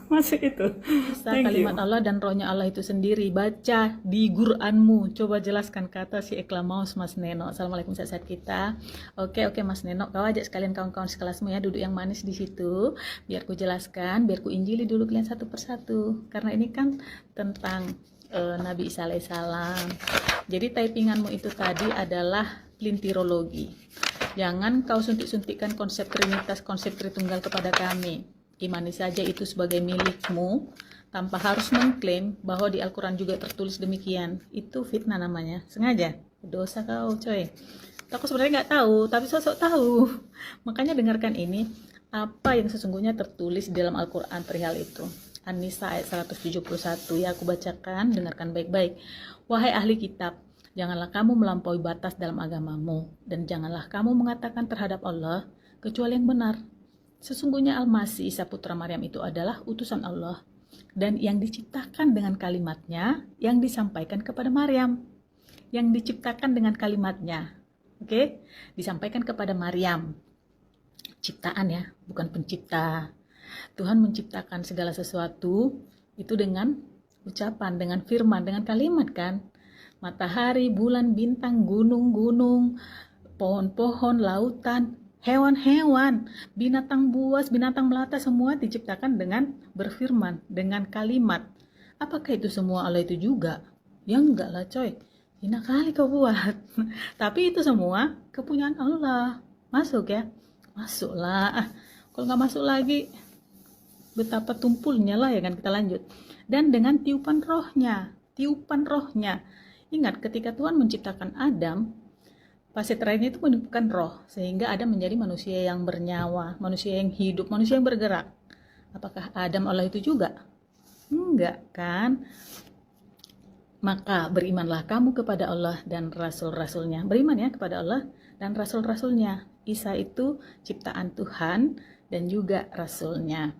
Masuk itu. Kalimat Allah dan rohnya Allah itu sendiri. Baca di Quranmu. Coba jelaskan kata si Eklamaus Mas Neno. Assalamualaikum sahabat kita. Oke Mas Neno, kau ajak sekalian kawan-kawan sekelasmu ya, duduk yang manis di situ. Biar ku jelaskan, biar ku injili dulu kalian satu persatu. Karena ini kan tentang Nabi Isa alaihissalam. Jadi typinganmu itu tadi adalah plintirologi. Jangan kau suntik-suntikkan konsep trinitas, konsep tritunggal kepada kami. Imani saja itu sebagai milikmu tanpa harus mengklaim bahwa di Al-Quran juga tertulis demikian. Itu fitnah namanya, sengaja. Dosa kau coy. Aku sebenarnya nggak tahu, tapi sosok tahu. Makanya dengarkan ini, apa yang sesungguhnya tertulis di dalam Al-Quran perihal itu. An-Nisa ayat 171 ya, aku bacakan, dengarkan baik-baik. Wahai ahli kitab, janganlah kamu melampaui batas dalam agamamu, dan janganlah kamu mengatakan terhadap Allah kecuali yang benar. Sesungguhnya Al-Masih Isa putra Maryam itu adalah utusan Allah, dan yang diciptakan dengan kalimatnya yang disampaikan kepada Maryam. Yang diciptakan dengan kalimatnya, oke? Disampaikan kepada Maryam. Ciptaan ya, bukan pencipta. Tuhan menciptakan segala sesuatu itu dengan ucapan, dengan firman, dengan kalimat kan. Matahari, bulan, bintang, gunung-gunung, pohon-pohon, lautan, hewan-hewan, binatang buas, binatang melata, semua diciptakan dengan berfirman, dengan kalimat. Apakah itu semua Allah itu juga? Ya enggak lah coy, hina kali kau buat. Tapi itu semua kepunyaan Allah. Masuk ya? Masuklah. Kalau nggak masuk lagi, betapa tumpulnya lah ya kan. Kita lanjut. Dan dengan tiupan rohnya. Ingat ketika Tuhan menciptakan Adam, fase terakhirnya itu meniupkan roh, sehingga Adam menjadi manusia yang bernyawa, manusia yang hidup, manusia yang bergerak. Apakah Adam Allah itu juga? Enggak kan? Maka berimanlah kamu kepada Allah dan Rasul-Rasulnya. Beriman ya kepada Allah dan Rasul-Rasulnya. Isa itu ciptaan Tuhan dan juga Rasulnya.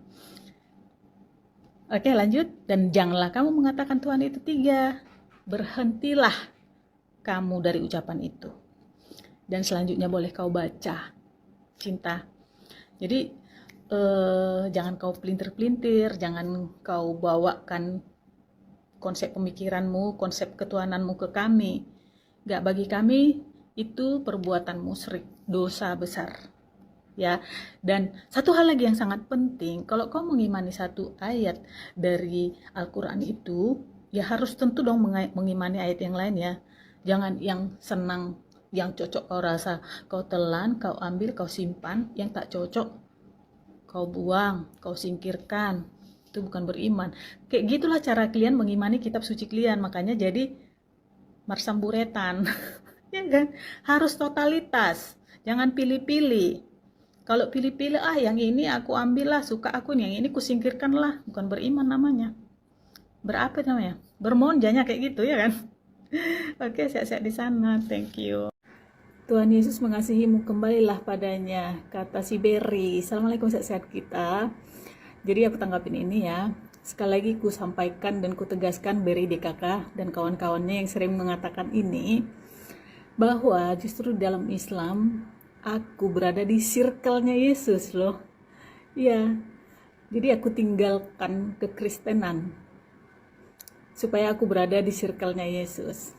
Oke lanjut. Dan janganlah kamu mengatakan Tuhan itu 3. Berhentilah kamu dari ucapan itu. Dan selanjutnya boleh kau baca. Cinta. Jadi jangan kau pelintir-pelintir. Jangan kau bawakan konsep pemikiranmu, konsep ketuhananmu ke kami. Gak, bagi kami itu perbuatan musyrik, dosa besar. Ya, dan satu hal lagi yang sangat penting, kalau kau mengimani satu ayat dari Al-Quran itu, ya harus tentu dong mengimani ayat yang lain ya. Jangan yang senang, yang cocok kau rasa, kau telan, kau ambil, kau simpan, yang tak cocok, kau buang, kau singkirkan. Itu bukan beriman. Kayak gitulah cara kalian mengimani kitab suci kalian. Makanya jadi marsamburetan. Ya kan? Harus totalitas. Jangan pilih-pilih. Kalau pilih-pilih, yang ini aku ambil lah, suka aku, yang ini kusingkirkan lah. Bukan beriman namanya. Berapa namanya? Bermonjanya kayak gitu ya kan? Oke, sehat-sehat di sana. Thank you. Tuhan Yesus mengasihimu, kembalilah padanya. Kata si Berry. Assalamualaikum, sehat-sehat kita. Jadi aku tanggapin ini ya. Sekali lagi ku sampaikan dan ku tegaskan Berry DKK dan kawan-kawannya yang sering mengatakan ini, bahwa justru dalam Islam aku berada di circle-nya Yesus loh. Ya, jadi aku tinggalkan kekristenan supaya aku berada di circle-nya Yesus.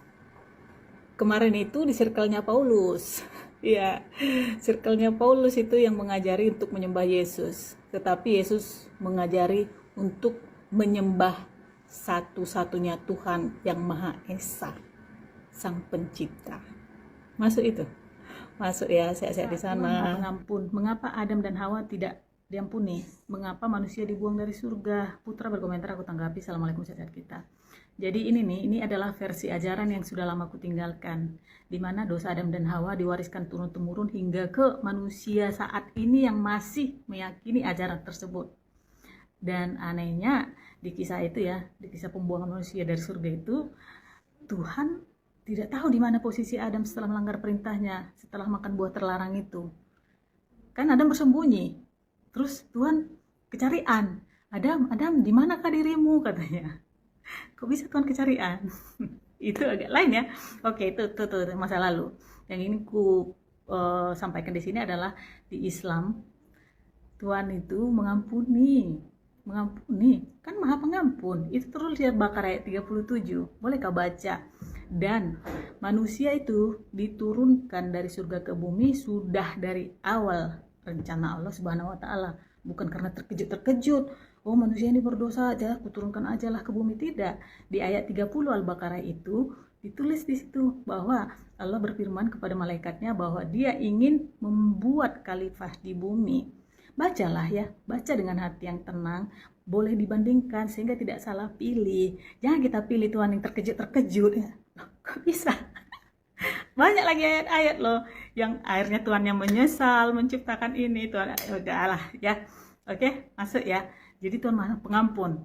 Kemarin itu di circle-nya Paulus. Ya, circle-nya Paulus itu yang mengajari untuk menyembah Yesus. Tetapi Yesus mengajari untuk menyembah satu-satunya Tuhan yang Maha Esa, Sang Pencipta. Masuk itu? Masuk ya, sehat-sehat di sana. Pengampun. Mengapa Adam dan Hawa tidak diampuni? Mengapa manusia dibuang dari surga? Putra berkomentar, aku tanggapi. Assalamualaikum, sehat-sehat kita. Jadi ini adalah versi ajaran yang sudah lama aku tinggalkan, di mana dosa Adam dan Hawa diwariskan turun-temurun hingga ke manusia saat ini yang masih meyakini ajaran tersebut. Dan anehnya di kisah itu ya, di kisah pembuangan manusia dari surga itu, Tuhan tidak tahu di mana posisi Adam setelah melanggar perintahnya, setelah makan buah terlarang itu. Kan Adam bersembunyi, terus Tuhan kecarian. Adam, di manakah dirimu, katanya. Kok bisa Tuhan kecarian? Itu agak lain ya. Oke, itu masa lalu. Yang ini ku sampaikan di sini adalah di Islam Tuhan itu mengampuni, kan Maha Pengampun. Itu terus lihat Baqarah ayat 37. Boleh kau baca. Dan manusia itu diturunkan dari surga ke bumi sudah dari awal rencana Allah Subhanahu wa taala, bukan karena terkejut. Oh, manusia ini berdosa aja, kuturunkan aja lah ke bumi. Tidak. Di ayat 30 Al-Baqarah itu ditulis di situ bahwa Allah berfirman kepada malaikatnya bahwa dia ingin membuat khalifah di bumi. Bacalah ya, baca dengan hati yang tenang, boleh dibandingkan sehingga tidak salah pilih. Jangan kita pilih Tuhan yang terkejut ya. Kok bisa? Banyak lagi ayat-ayat loh yang akhirnya Tuhan yang menyesal menciptakan ini. Tuhan udahlah ya. Oke, masuk ya. Jadi Tuhan Maha Pengampun,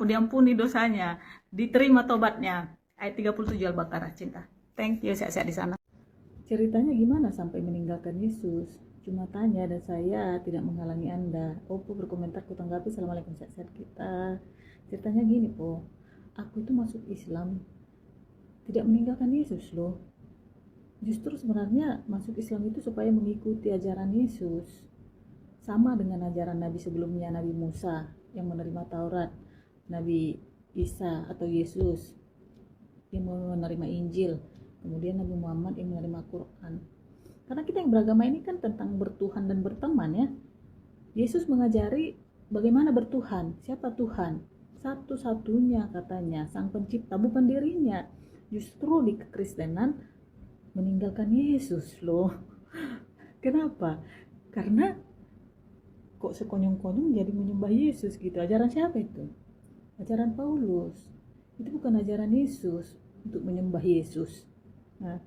diampuni dosanya, diterima tobatnya. Ayat 37 Al-Baqarah, cinta. Thank you, sehat-sehat di sana. Ceritanya gimana sampai meninggalkan Yesus? Cuma tanya dan saya tidak menghalangi Anda. Oppo berkomentar, ku tanggapi. Assalamualaikum, sehat-sehat kita. Ceritanya gini po, aku itu masuk Islam tidak meninggalkan Yesus loh. Justru sebenarnya masuk Islam itu supaya mengikuti ajaran Yesus. Sama dengan ajaran Nabi sebelumnya, Nabi Musa yang menerima Taurat, Nabi Isa atau Yesus yang menerima Injil, kemudian Nabi Muhammad yang menerima Quran. Karena kita yang beragama ini kan tentang bertuhan dan berteman ya. Yesus mengajari bagaimana bertuhan, siapa Tuhan. satu-satunya katanya, sang pencipta, bukan dirinya. Justru di kekristenan meninggalkan Yesus loh. Kenapa? Karena kok sekonyong-konyong jadi menyembah Yesus gitu. Ajaran siapa itu? Ajaran Paulus. Itu bukan ajaran Yesus untuk menyembah Yesus. Nah,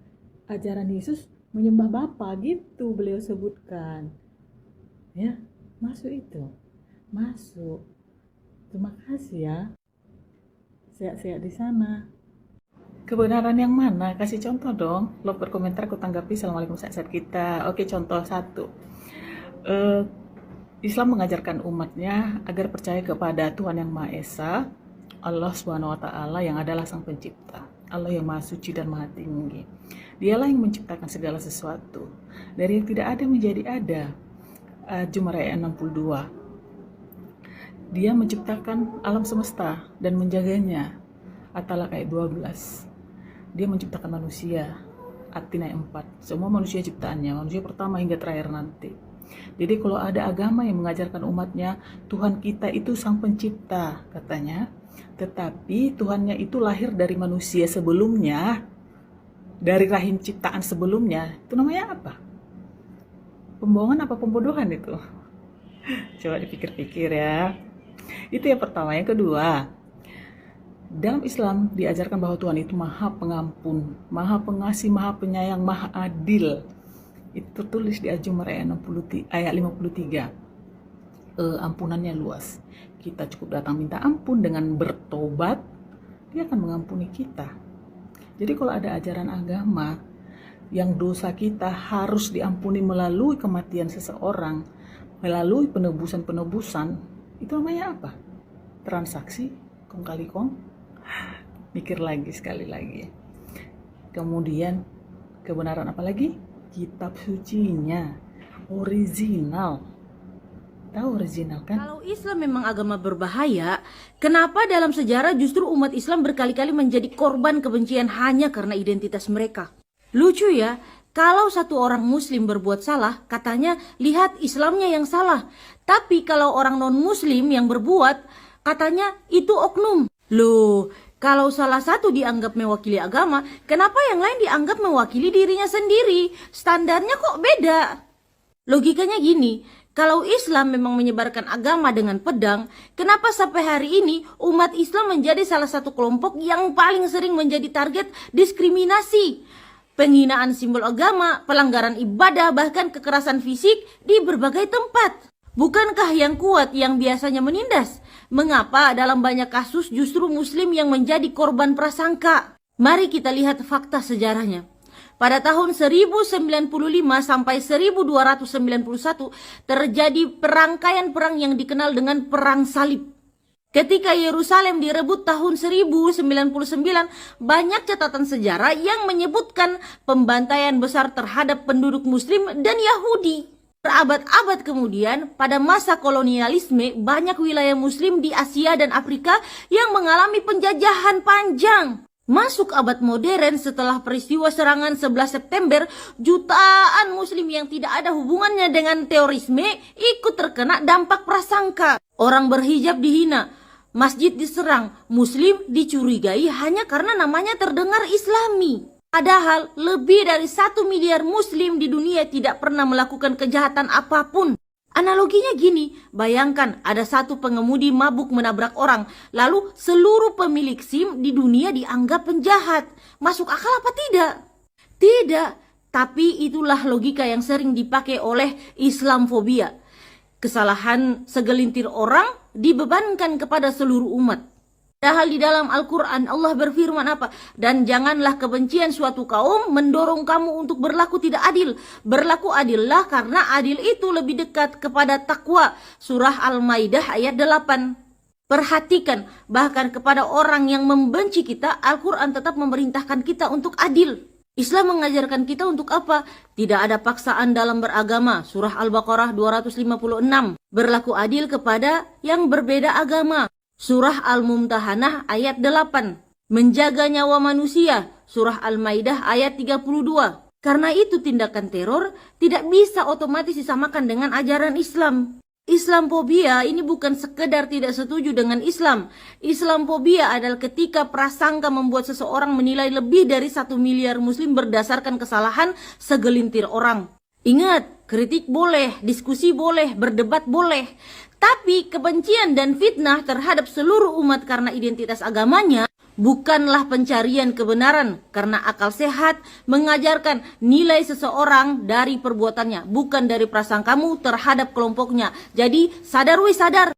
ajaran Yesus menyembah Bapa gitu beliau sebutkan. Ya, masuk itu. Masuk. Terima kasih ya. Sehat-sehat di sana. Kebenaran yang mana? Kasih contoh dong. Lo berkomentar, aku tanggapi. Assalamualaikum, sehat-sehat kita. Oke, contoh 1. Islam mengajarkan umatnya agar percaya kepada Tuhan yang Maha Esa, Allah SWT yang adalah Sang Pencipta, Allah yang Maha Suci dan Maha Tinggi. Dialah yang menciptakan segala sesuatu. Dari yang tidak ada menjadi ada. Jumaah 62. Dia menciptakan alam semesta dan menjaganya. At-Talaq ayat 12. Dia menciptakan manusia. At-Tin ayat 4. Semua manusia ciptaannya, manusia pertama hingga terakhir nanti. Jadi kalau ada agama yang mengajarkan umatnya Tuhan kita itu Sang Pencipta katanya, tetapi Tuhannya itu lahir dari manusia sebelumnya, dari rahim ciptaan sebelumnya, itu namanya apa? Pembohongan apa pembodohan itu? Coba dipikir-pikir ya. Itu yang pertama. Yang kedua, dalam Islam diajarkan bahwa Tuhan itu Maha Pengampun, Maha Pengasih, Maha Penyayang, Maha Adil. Itu tertulis di Al-Jumu'ah ayat 53. Ampunannya luas. Kita cukup datang minta ampun dengan bertobat, Dia akan mengampuni kita. Jadi kalau ada ajaran agama yang dosa kita harus diampuni melalui kematian seseorang, melalui penebusan, itu namanya apa? Transaksi, kong kali kong. Mikir lagi sekali lagi. Kemudian kebenaran apa lagi? Kitab sucinya original. Tahu original kan? Kalau Islam memang agama berbahaya, kenapa dalam sejarah justru umat Islam berkali-kali menjadi korban kebencian hanya karena identitas mereka? Lucu ya, kalau satu orang muslim berbuat salah, katanya lihat Islamnya yang salah. Tapi kalau orang non-muslim yang berbuat, katanya itu oknum. Loh, kalau salah satu dianggap mewakili agama, kenapa yang lain dianggap mewakili dirinya sendiri? Standarnya kok beda? Logikanya gini, kalau Islam memang menyebarkan agama dengan pedang, kenapa sampai hari ini umat Islam menjadi salah satu kelompok yang paling sering menjadi target diskriminasi? Penghinaan simbol agama, pelanggaran ibadah, bahkan kekerasan fisik di berbagai tempat. Bukankah yang kuat yang biasanya menindas? Mengapa dalam banyak kasus justru muslim yang menjadi korban prasangka? Mari kita lihat fakta sejarahnya. Pada tahun 1095 sampai 1291 terjadi perangkaian perang yang dikenal dengan Perang Salib. Ketika Yerusalem direbut tahun 1099, banyak catatan sejarah yang menyebutkan pembantaian besar terhadap penduduk muslim dan Yahudi. Berabad-abad kemudian, pada masa kolonialisme, banyak wilayah muslim di Asia dan Afrika yang mengalami penjajahan panjang. Masuk abad modern setelah peristiwa serangan 11 September, jutaan muslim yang tidak ada hubungannya dengan terorisme ikut terkena dampak prasangka. Orang berhijab dihina, masjid diserang, muslim dicurigai hanya karena namanya terdengar islami. Padahal lebih dari 1 miliar muslim di dunia tidak pernah melakukan kejahatan apapun. Analoginya gini, bayangkan ada satu pengemudi mabuk menabrak orang, lalu seluruh pemilik SIM di dunia dianggap penjahat. Masuk akal apa tidak? Tidak, tapi itulah logika yang sering dipakai oleh Islamfobia. Kesalahan segelintir orang dibebankan kepada seluruh umat. Padahal di dalam Al-Quran Allah berfirman apa? Dan janganlah kebencian suatu kaum mendorong kamu untuk berlaku tidak adil. Berlaku adillah karena adil itu lebih dekat kepada takwa. Surah Al-Maidah ayat 8. Perhatikan, bahkan kepada orang yang membenci kita, Al-Quran tetap memerintahkan kita untuk adil. Islam mengajarkan kita untuk apa? Tidak ada paksaan dalam beragama. Surah Al-Baqarah 256. Berlaku adil kepada yang berbeda agama. Surah Al-Mumtahanah ayat 8. Menjaga nyawa manusia. Surah Al-Maidah ayat 32. Karena itu tindakan teror tidak bisa otomatis disamakan dengan ajaran Islam. Islamophobia ini bukan sekedar tidak setuju dengan Islam. Islamophobia adalah ketika prasangka membuat seseorang menilai lebih dari 1 miliar muslim berdasarkan kesalahan segelintir orang. Ingat, kritik boleh, diskusi boleh, berdebat boleh. Tapi kebencian dan fitnah terhadap seluruh umat karena identitas agamanya bukanlah pencarian kebenaran, karena akal sehat mengajarkan nilai seseorang dari perbuatannya, bukan dari prasangkamu terhadap kelompoknya. Jadi sadar weh, sadar.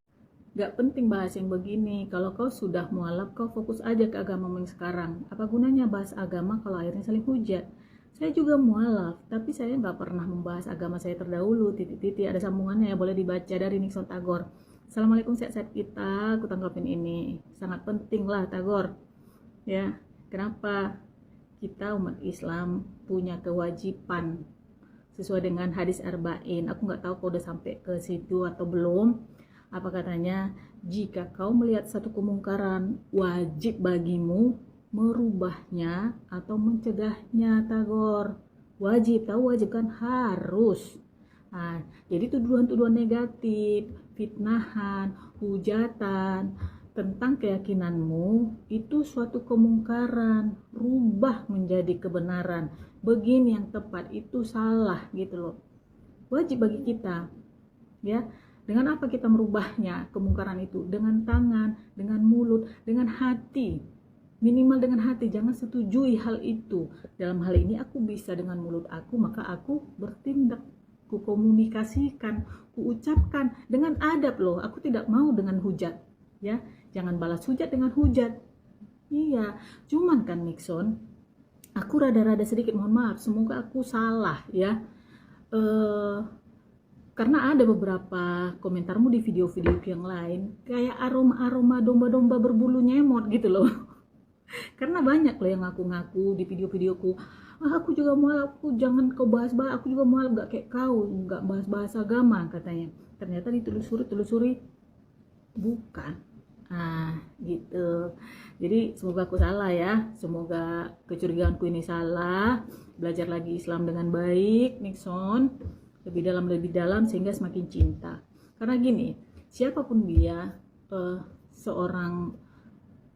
Gak penting bahas yang begini. Kalau kau sudah mualaf, kau fokus aja ke agamamu yang sekarang. Apa gunanya bahas agama kalau akhirnya saling hujat? Saya juga mualaf, tapi saya nggak pernah membahas agama saya terdahulu. Titik-titik ada sambungannya ya, boleh dibaca dari Nixon Tagor. Assalamualaikum, sehat-sehat kita. Aku tanggapin ini. Sangat penting lah Tagor. Ya, kenapa? Kita umat Islam punya kewajiban sesuai dengan hadis arba'in. Aku nggak tahu kau udah sampai ke situ atau belum. Apa katanya? Jika kau melihat satu kemungkaran, wajib bagimu merubahnya atau mencegahnya, Tagor. Wajib, tahu wajib kan? Harus. Nah, jadi tuduhan-tuduhan negatif, fitnahan, hujatan tentang keyakinanmu itu suatu kemungkaran, rubah menjadi kebenaran. Begini yang tepat, itu salah gitu loh. Wajib bagi kita, ya. Dengan apa kita merubahnya kemungkaran itu? Dengan tangan, dengan mulut, dengan hati. Minimal dengan hati, jangan setujui hal itu. Dalam hal ini aku bisa dengan mulut aku, maka aku bertindak, ku komunikasikan, ku ucapkan dengan adab loh. Aku tidak mau dengan hujat, ya. Jangan balas hujat dengan hujat. Iya, cuman kan Nixon, aku rada-rada sedikit mohon maaf, semoga aku salah ya. Karena ada beberapa komentarmu di video-video yang lain kayak aroma-aroma domba-domba berbulu nyemot gitu loh. Karena banyak loh yang ngaku-ngaku di video-videoku, aku juga mualaf, aku jangan kau bahas-bahas, aku juga mualaf, gak kayak kau, gak bahas-bahas agama katanya. Ternyata ditelusuri bukan. Nah gitu. Jadi semoga aku salah ya, semoga kecurigaanku ini salah. Belajar lagi Islam dengan baik Nixon, lebih dalam sehingga semakin cinta. Karena gini, siapapun dia, seorang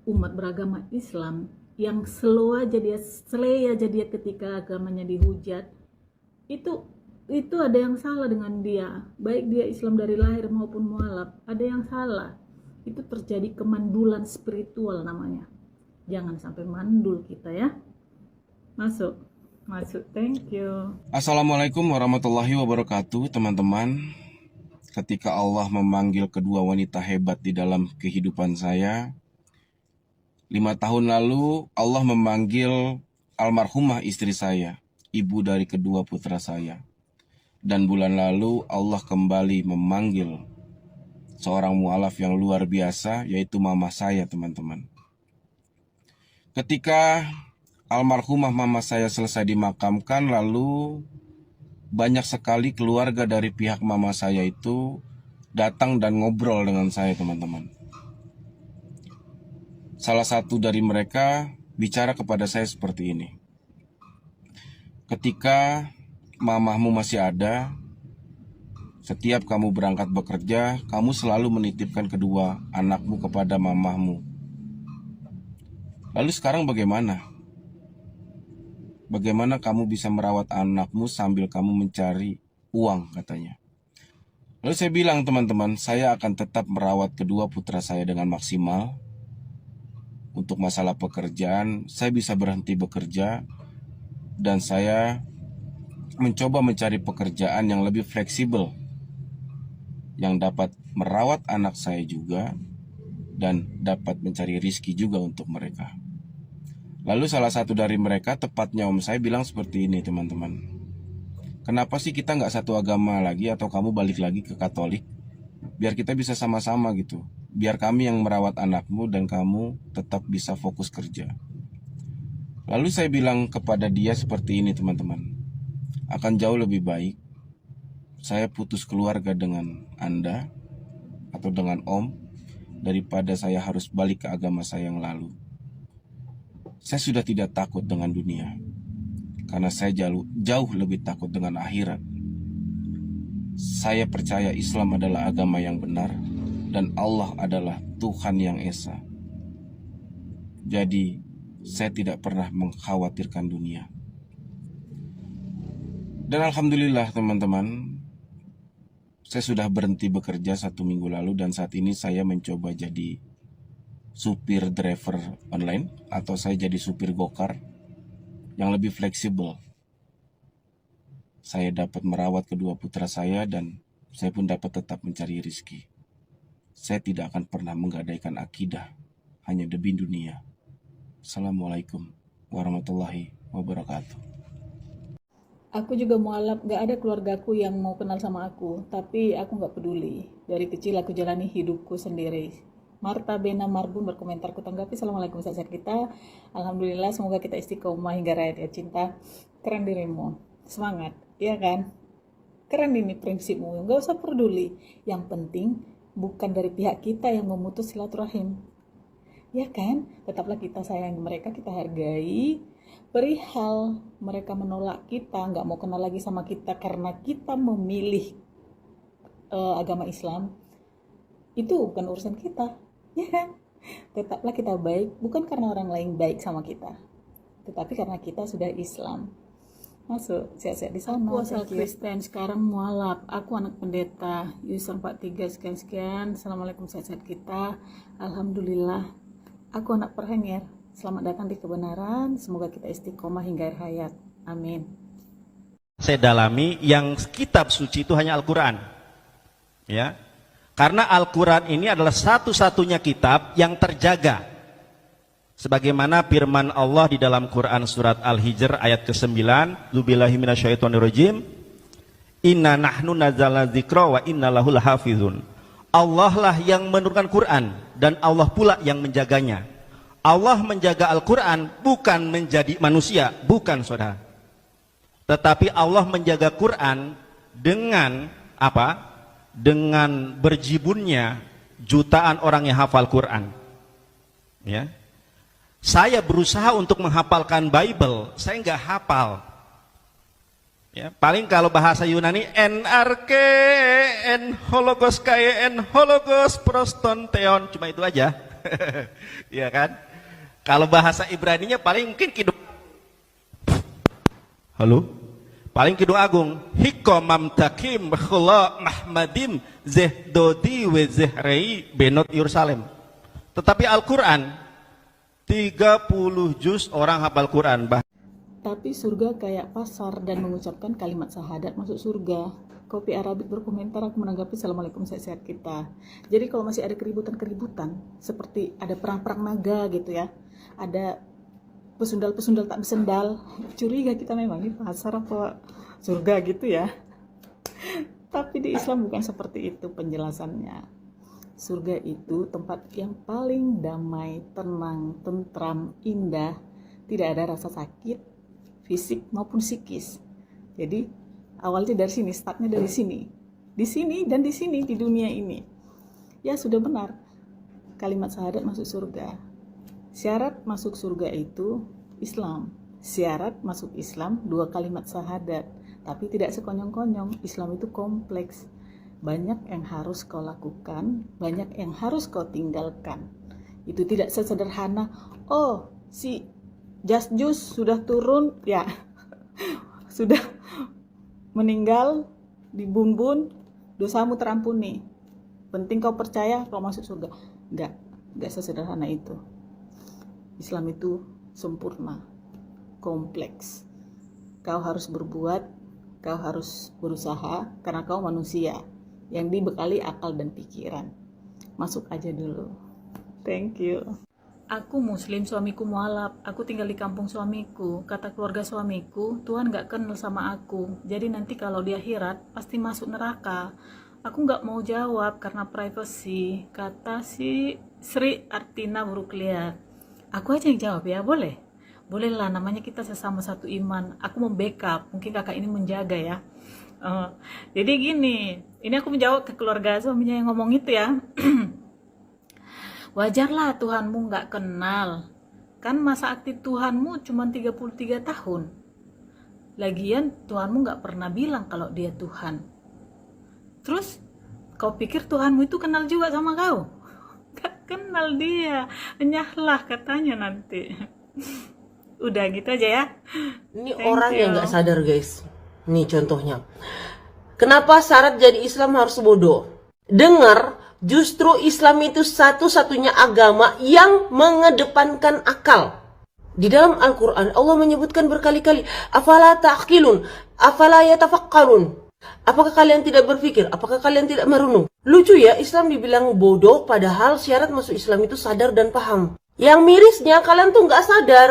umat beragama Islam yang slay aja dia ketika agamanya dihujat, itu ada yang salah dengan dia. Baik dia Islam dari lahir maupun mualaf, ada yang salah. Itu terjadi kemandulan spiritual namanya. Jangan sampai mandul kita ya. Masuk, thank you. Assalamualaikum warahmatullahi wabarakatuh, teman-teman. Ketika Allah memanggil kedua wanita hebat di dalam kehidupan saya, 5 tahun lalu Allah memanggil almarhumah istri saya, ibu dari kedua putra saya. Dan bulan lalu Allah kembali memanggil seorang mualaf yang luar biasa, yaitu mama saya, teman-teman. Ketika almarhumah mama saya selesai dimakamkan, lalu banyak sekali keluarga dari pihak mama saya itu datang dan ngobrol dengan saya, teman-teman. Salah satu dari mereka bicara kepada saya seperti ini. Ketika mamahmu masih ada, setiap kamu berangkat bekerja, kamu selalu menitipkan kedua anakmu kepada mamahmu. Lalu sekarang bagaimana? Bagaimana kamu bisa merawat anakmu sambil kamu mencari uang, katanya. Lalu saya bilang, teman-teman, saya akan tetap merawat kedua putra saya dengan maksimal. Untuk masalah pekerjaan, saya bisa berhenti bekerja dan saya mencoba mencari pekerjaan yang lebih fleksibel, yang dapat merawat anak saya juga dan dapat mencari rizki juga untuk mereka. Lalu salah satu dari mereka, tepatnya om saya, bilang seperti ini, teman-teman. Kenapa sih kita nggak satu agama lagi atau kamu balik lagi ke Katolik? Biar kita bisa sama-sama gitu. Biar kami yang merawat anakmu dan kamu tetap bisa fokus kerja. Lalu saya bilang kepada dia seperti ini, teman-teman. Akan jauh lebih baik saya putus keluarga dengan Anda atau dengan Om daripada saya harus balik ke agama saya yang lalu. Saya sudah tidak takut dengan dunia karena saya jauh lebih takut dengan akhirat. Saya percaya Islam adalah agama yang benar dan Allah adalah Tuhan yang Esa. Jadi, saya tidak pernah mengkhawatirkan dunia. Dan alhamdulillah teman-teman, saya sudah berhenti bekerja 1 minggu lalu dan saat ini saya mencoba jadi supir driver online atau saya jadi supir gokar yang lebih fleksibel. Saya dapat merawat kedua putra saya dan saya pun dapat tetap mencari rezeki. Saya tidak akan pernah menggadaikan akidah hanya demi dunia. Assalamualaikum warahmatullahi wabarakatuh. Aku juga mualaf, gak ada keluargaku yang mau kenal sama aku, tapi aku gak peduli. Dari kecil aku jalani hidupku sendiri. Marta Bena Marbun berkomentar, ku tanggapi, Assalamualaikum sahabat kita. Alhamdulillah, semoga kita istiqomah hingga rakyat ya cinta. Keren dirimu, semangat, ya kan? Keren ini prinsipmu, gak usah peduli. Yang penting bukan dari pihak kita yang memutus silaturahim. Ya kan? Tetaplah kita sayangi mereka, kita hargai. Perihal mereka menolak kita, nggak mau kenal lagi sama kita karena kita memilih agama Islam, itu bukan urusan kita, ya kan? Tetaplah kita baik, bukan karena orang lain baik sama kita, tetapi karena kita sudah Islam. Masuk, sehat-sehat di sana. Aku asal Kristen, sekarang mualaf. Aku anak pendeta, user 43 sekian-sekian. Assalamualaikum sehat-sehat kita. Alhamdulillah, aku anak perhenger. Selamat datang di kebenaran, semoga kita istiqomah hingga akhir hayat. Amin. Saya dalami yang kitab suci itu hanya Al-Quran, ya, karena Al-Quran ini adalah satu-satunya kitab yang terjaga, sebagaimana firman Allah di dalam Quran surat Al-Hijr ayat ke-9, Zubillahi minasyaitonirrajim, Inna nahnu nazzalna dzikra wa inna lahu lahafizun. Allah lah yang menurunkan Quran dan Allah pula yang menjaganya. Allah menjaga Al-Quran bukan menjadi manusia, bukan saudara. Tetapi Allah menjaga Quran dengan apa? Dengan berjibunnya jutaan orang yang hafal Quran. Ya. Saya berusaha untuk menghafalkan Bible, saya nggak hafal. Ya, paling kalau bahasa Yunani NRK en hologos kae en hologos proston theon, cuma itu aja. Ya kan? Kalau bahasa Ibraninya paling mungkin kidung. Halo? Paling kidung agung. Hikomam takim khula mahmadim zehdodi we zehrei benot Yerusalem. Tetapi Al-Quran 30 juz orang hafal Quran. Tapi surga kayak pasar dan mengucapkan kalimat syahadat masuk surga. Kopi Arabik berkomentar, aku menanggapi, Assalamualaikum sehat-sehat kita. Jadi kalau masih ada keributan-keributan, seperti ada perang-perang naga gitu ya, ada pesundal-pesundal tak bersendal, curiga kita memang ini pasar apa surga gitu ya. Tapi di Islam bukan seperti itu penjelasannya. Surga itu tempat yang paling damai, tenang, tentram, indah, tidak ada rasa sakit, fisik maupun psikis. Jadi awalnya dari sini, startnya dari sini, di sini dan di sini, di dunia ini. Ya sudah benar, kalimat syahadat masuk surga. Syarat masuk surga itu Islam. Syarat masuk Islam 2 kalimat syahadat. Tapi tidak sekonyong-konyong, Islam itu kompleks. Banyak yang harus kau lakukan, banyak yang harus kau tinggalkan. Itu tidak sesederhana, oh si Just Juice sudah turun, ya sudah meninggal di bumbun, dosamu terampuni. Penting kau percaya kau masuk surga. Enggak sesederhana itu. Islam itu sempurna, kompleks. Kau harus berbuat, kau harus berusaha karena kau manusia yang dibekali akal dan pikiran. Masuk aja dulu. Thank you. Aku muslim, suamiku mualaf. Aku tinggal di kampung suamiku. Kata keluarga suamiku, Tuhan gak kenal sama aku. Jadi nanti kalau di akhirat pasti masuk neraka. Aku gak mau jawab karena privacy. Kata si Sri Artina Bruklia. Aku aja yang jawab ya, boleh? Boleh lah, namanya kita sesama satu iman. Aku mau backup, mungkin kakak ini menjaga ya. Jadi gini, ini aku menjawab ke keluarga suaminya yang ngomong itu ya. Wajarlah Tuhanmu gak kenal. Kan masa aktif Tuhanmu cuma 33 tahun. Lagian Tuhanmu gak pernah bilang kalau dia Tuhan. Terus kau pikir Tuhanmu itu kenal juga sama kau? Gak kenal dia, nyahlah katanya nanti. Udah gitu aja ya. Ini Thank orang you. yang nggak sadar guys. Nih contohnya. Kenapa syarat jadi Islam harus bodoh? Dengar, justru Islam itu satu-satunya agama yang mengedepankan akal. Di dalam Al-Quran Allah menyebutkan berkali-kali, afala ta'qilun, afala yatafakkarun. Apakah kalian tidak berpikir? Apakah kalian tidak merenung? Lucu ya, Islam dibilang bodoh, padahal syarat masuk Islam itu sadar dan paham. Yang mirisnya kalian tuh nggak sadar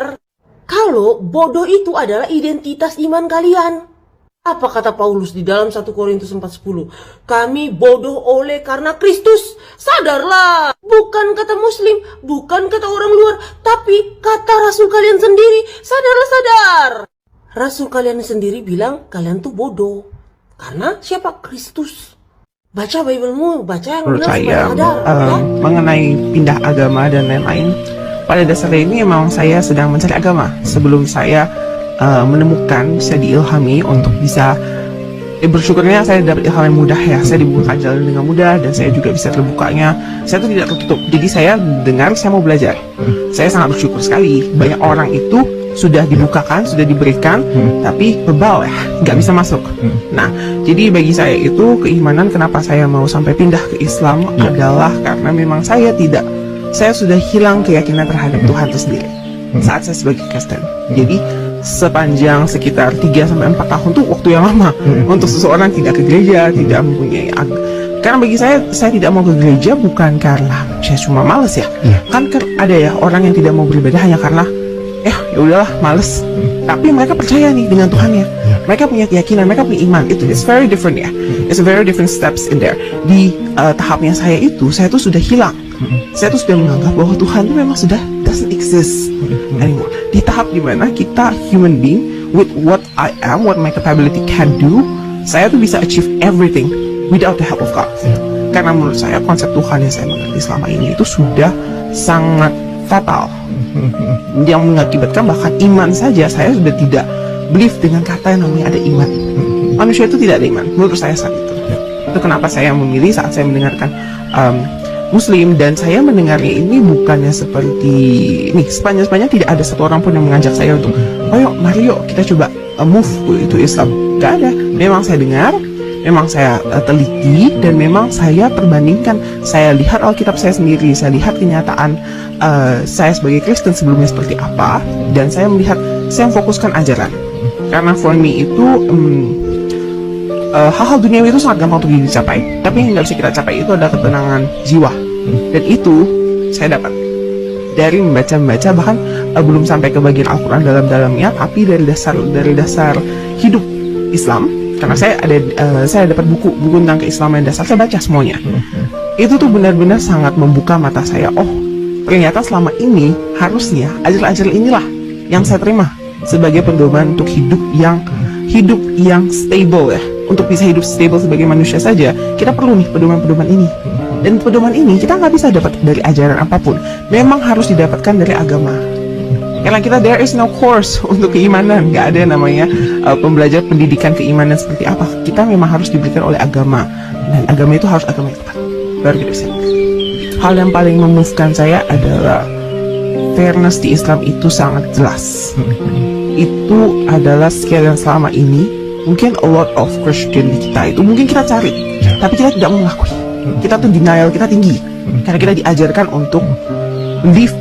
kalau bodoh itu adalah identitas iman kalian. Apa kata Paulus di dalam 1 Korintus 4:10? Kami bodoh oleh karena Kristus. Sadarlah. Bukan kata Muslim, bukan kata orang luar, tapi kata Rasul kalian sendiri. Sadarlah, sadar. Rasul kalian sendiri bilang kalian tuh bodoh. Karena siapa? Kristus. Baca Biblemu, baca yang Menurut bilang saya supaya sadar. Ya? mengenai pindah agama dan lain-lain, pada dasarnya ini memang saya sedang mencari agama sebelum saya menemukan, saya diilhami untuk bisa bersyukurnya saya dapat ilham yang mudah ya, saya dibukakan jalan dengan mudah dan saya juga bisa terbukanya, saya tuh tidak tertutup, jadi saya dengar saya mau belajar. Saya sangat bersyukur sekali, banyak orang itu sudah dibukakan, sudah diberikan, tapi bebal ya, nggak bisa masuk. Nah, jadi bagi saya itu keimanan kenapa saya mau sampai pindah ke Islam adalah karena memang saya sudah hilang keyakinan terhadap Tuhan itu sendiri saat saya sebagai Kristen. Jadi sepanjang sekitar 3-4 tahun tuh waktu yang lama untuk seseorang tidak ke gereja, tidak mempunyai karena bagi saya tidak mau ke gereja bukan karena saya cuma males ya. Kan ada ya orang yang tidak mau beribadah hanya karena ya udahlah males. Tapi mereka percaya nih dengan Tuhannya. Mereka punya keyakinan, mereka punya iman. It's very different ya. It's a very different steps in there. Di tahapnya saya tuh sudah hilang. Saya tuh sudah menganggap bahwa Tuhan itu memang sudah doesn't exist anymore. Di tahap dimana kita human being with what I am, what my capability can do, saya tuh bisa achieve everything without the help of God. Karena menurut saya konsep Tuhan yang saya mengerti selama ini itu sudah sangat fatal, yang mengakibatkan bahkan iman saja saya sudah tidak believe dengan kata yang namanya ada iman. Manusia itu tidak ada iman menurut saya saat itu. Itu kenapa saya memilih saat saya mendengarkan Muslim, dan saya mendengarnya ini bukannya seperti nih sepanjang tidak ada satu orang pun yang mengajak saya untuk ayo mari yuk kita coba move itu Islam. Gak ada. Memang saya dengar, memang saya teliti, dan memang saya perbandingkan. Saya lihat Alkitab saya sendiri, saya lihat kenyataan saya sebagai Kristen sebelumnya seperti apa, dan saya melihat saya fokuskan ajaran. Karena for me itu hal-hal duniawi itu sangat gampang untuk dicapai, tapi yang nggak bisa kita capai itu adalah ketenangan jiwa, dan itu saya dapat dari membaca, bahkan belum sampai ke bagian Al-Quran dalam-dalamnya, tapi dari dasar hidup Islam. Karena saya dapat buku tentang keislaman dasar, saya baca semuanya. Itu tuh benar-benar sangat membuka mata saya. Oh, ternyata selama ini harusnya ajaran-ajaran inilah yang saya terima sebagai pedoman untuk hidup yang stable ya. Untuk bisa hidup stable sebagai manusia saja, kita perlu nih pedoman-pedoman ini. Dan pedoman ini kita nggak bisa dapat dari ajaran apapun. Memang harus didapatkan dari agama. Karena kita there is no course untuk keimanan, nggak ada namanya pembelajar pendidikan keimanan seperti apa. Kita memang harus diberikan oleh agama, dan agama itu harus agama yang tepat. Baru kita bisa. Hal yang paling memuaskan saya adalah fairness di Islam itu sangat jelas. Itu adalah skill yang selama ini mungkin a lot of Christian di kita itu mungkin kita cari, tapi kita tidak mengakui. Kita tuh denial kita tinggi, karena kita diajarkan untuk believe.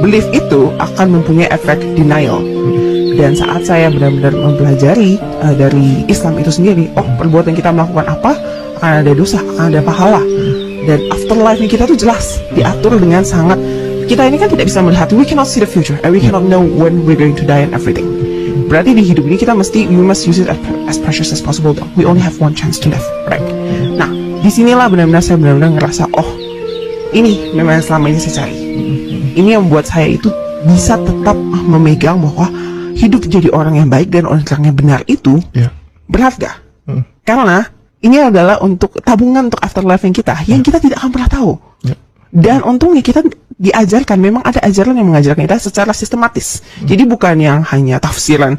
Belief itu akan mempunyai efek denial. Dan saat saya benar-benar mempelajari dari Islam itu sendiri, oh perbuatan kita melakukan apa akan ada dosa, akan ada pahala. Dan afterlife kita tuh jelas diatur dengan sangat. Kita ini kan tidak bisa melihat, we cannot see the future, and we cannot know when we're going to die and everything. Berarti di hidup ini kita we must use it as precious as possible. We only have one chance to live, right? Nah, disinilah saya benar-benar ngerasa, oh, ini memang yang selama ini saya cari. Ini yang membuat saya itu bisa tetap memegang bahwa hidup jadi orang yang baik dan orang yang benar itu berharga. Karena ini adalah untuk tabungan untuk afterlife yang kita tidak akan pernah tahu. Dan untungnya kita diajarkan, memang ada ajaran yang mengajarkan kita secara sistematis. Jadi bukan yang hanya tafsiran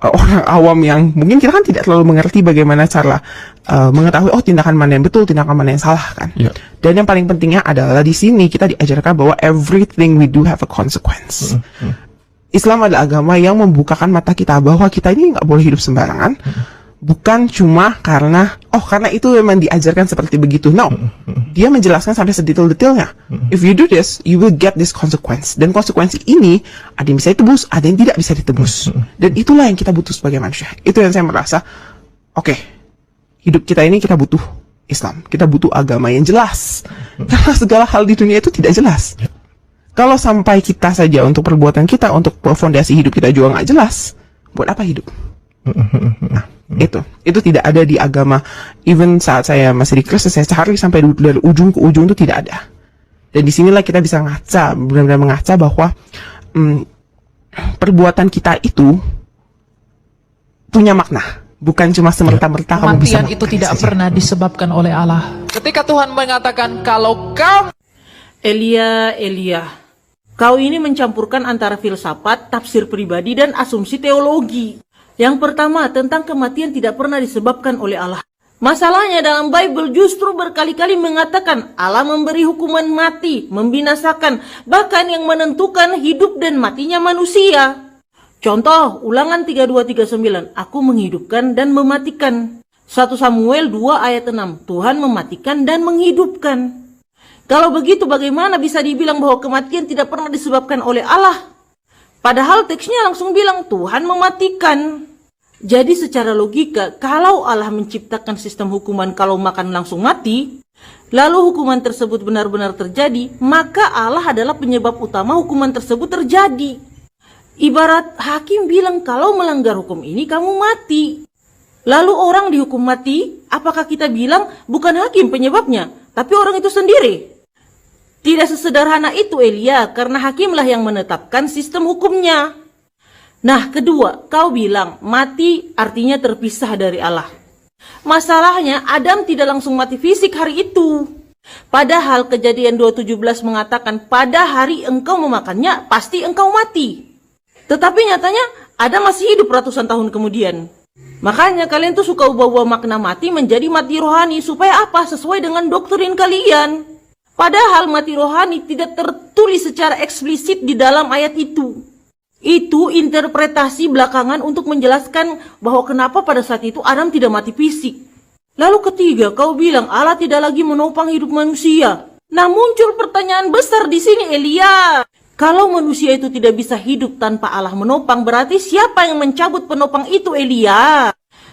orang awam yang mungkin kita kan tidak terlalu mengerti bagaimana cara mengetahui tindakan mana yang betul, tindakan mana yang salah kan. Dan yang paling pentingnya adalah di sini kita diajarkan bahwa everything we do have a consequence. Islam adalah agama yang membukakan mata kita bahwa kita ini nggak boleh hidup sembarangan, bukan cuma karena itu memang diajarkan seperti begitu. No, dia menjelaskan sampai sedetail-detailnya. If you do this, you will get this consequence. Dan konsekuensi ini ada yang bisa ditebus, ada yang tidak bisa ditebus. Dan itulah yang kita butuh sebagai manusia. Itu yang saya merasa, oke, hidup kita ini kita butuh Islam, kita butuh agama yang jelas. Karena segala hal di dunia itu tidak jelas. Kalau sampai kita saja untuk perbuatan kita, untuk fondasi hidup kita juga nggak jelas, buat apa hidup? Nah, itu tidak ada di agama. Even saat saya masih di Kristen, saya cari sampai dari ujung ke ujung itu tidak ada. Dan disinilah kita bisa ngaca, benar-benar mengaca bahwa perbuatan kita itu punya makna. Bukan cuma semerta-merta kamu bisa Kematian itu tidak pernah disebabkan oleh Allah. Ketika Tuhan mengatakan kalau kamu Elia, kau ini mencampurkan antara filsafat, tafsir pribadi, dan asumsi teologi. Yang pertama, tentang kematian tidak pernah disebabkan oleh Allah. Masalahnya dalam Bible justru berkali-kali mengatakan Allah memberi hukuman mati, membinasakan, bahkan yang menentukan hidup dan matinya manusia. Contoh, Ulangan 32:39, aku menghidupkan dan mematikan. 1 Samuel 2 ayat 6, Tuhan mematikan dan menghidupkan. Kalau begitu bagaimana bisa dibilang bahwa kematian tidak pernah disebabkan oleh Allah? Padahal teksnya langsung bilang Tuhan mematikan. Jadi secara logika, kalau Allah menciptakan sistem hukuman kalau makan langsung mati, lalu hukuman tersebut benar-benar terjadi, maka Allah adalah penyebab utama hukuman tersebut terjadi. Ibarat hakim bilang kalau melanggar hukum ini kamu mati. Lalu orang dihukum mati, apakah kita bilang bukan hakim penyebabnya, tapi orang itu sendiri? Tidak sesederhana itu Elia, karena hakimlah yang menetapkan sistem hukumnya. Nah, kedua, kau bilang mati artinya terpisah dari Allah. Masalahnya Adam tidak langsung mati fisik hari itu. Padahal Kejadian 2:17 mengatakan pada hari engkau memakannya pasti engkau mati. Tetapi nyatanya Adam masih hidup ratusan tahun kemudian. Makanya kalian tuh suka ubah-ubah makna mati menjadi mati rohani. Supaya apa? Sesuai dengan doktrin kalian. Padahal mati rohani tidak tertulis secara eksplisit di dalam ayat itu. Itu interpretasi belakangan untuk menjelaskan bahwa kenapa pada saat itu Adam tidak mati fisik. Lalu ketiga, kau bilang Allah tidak lagi menopang hidup manusia. Nah, muncul pertanyaan besar di sini Elia. Kalau manusia itu tidak bisa hidup tanpa Allah menopang, berarti siapa yang mencabut penopang itu Elia?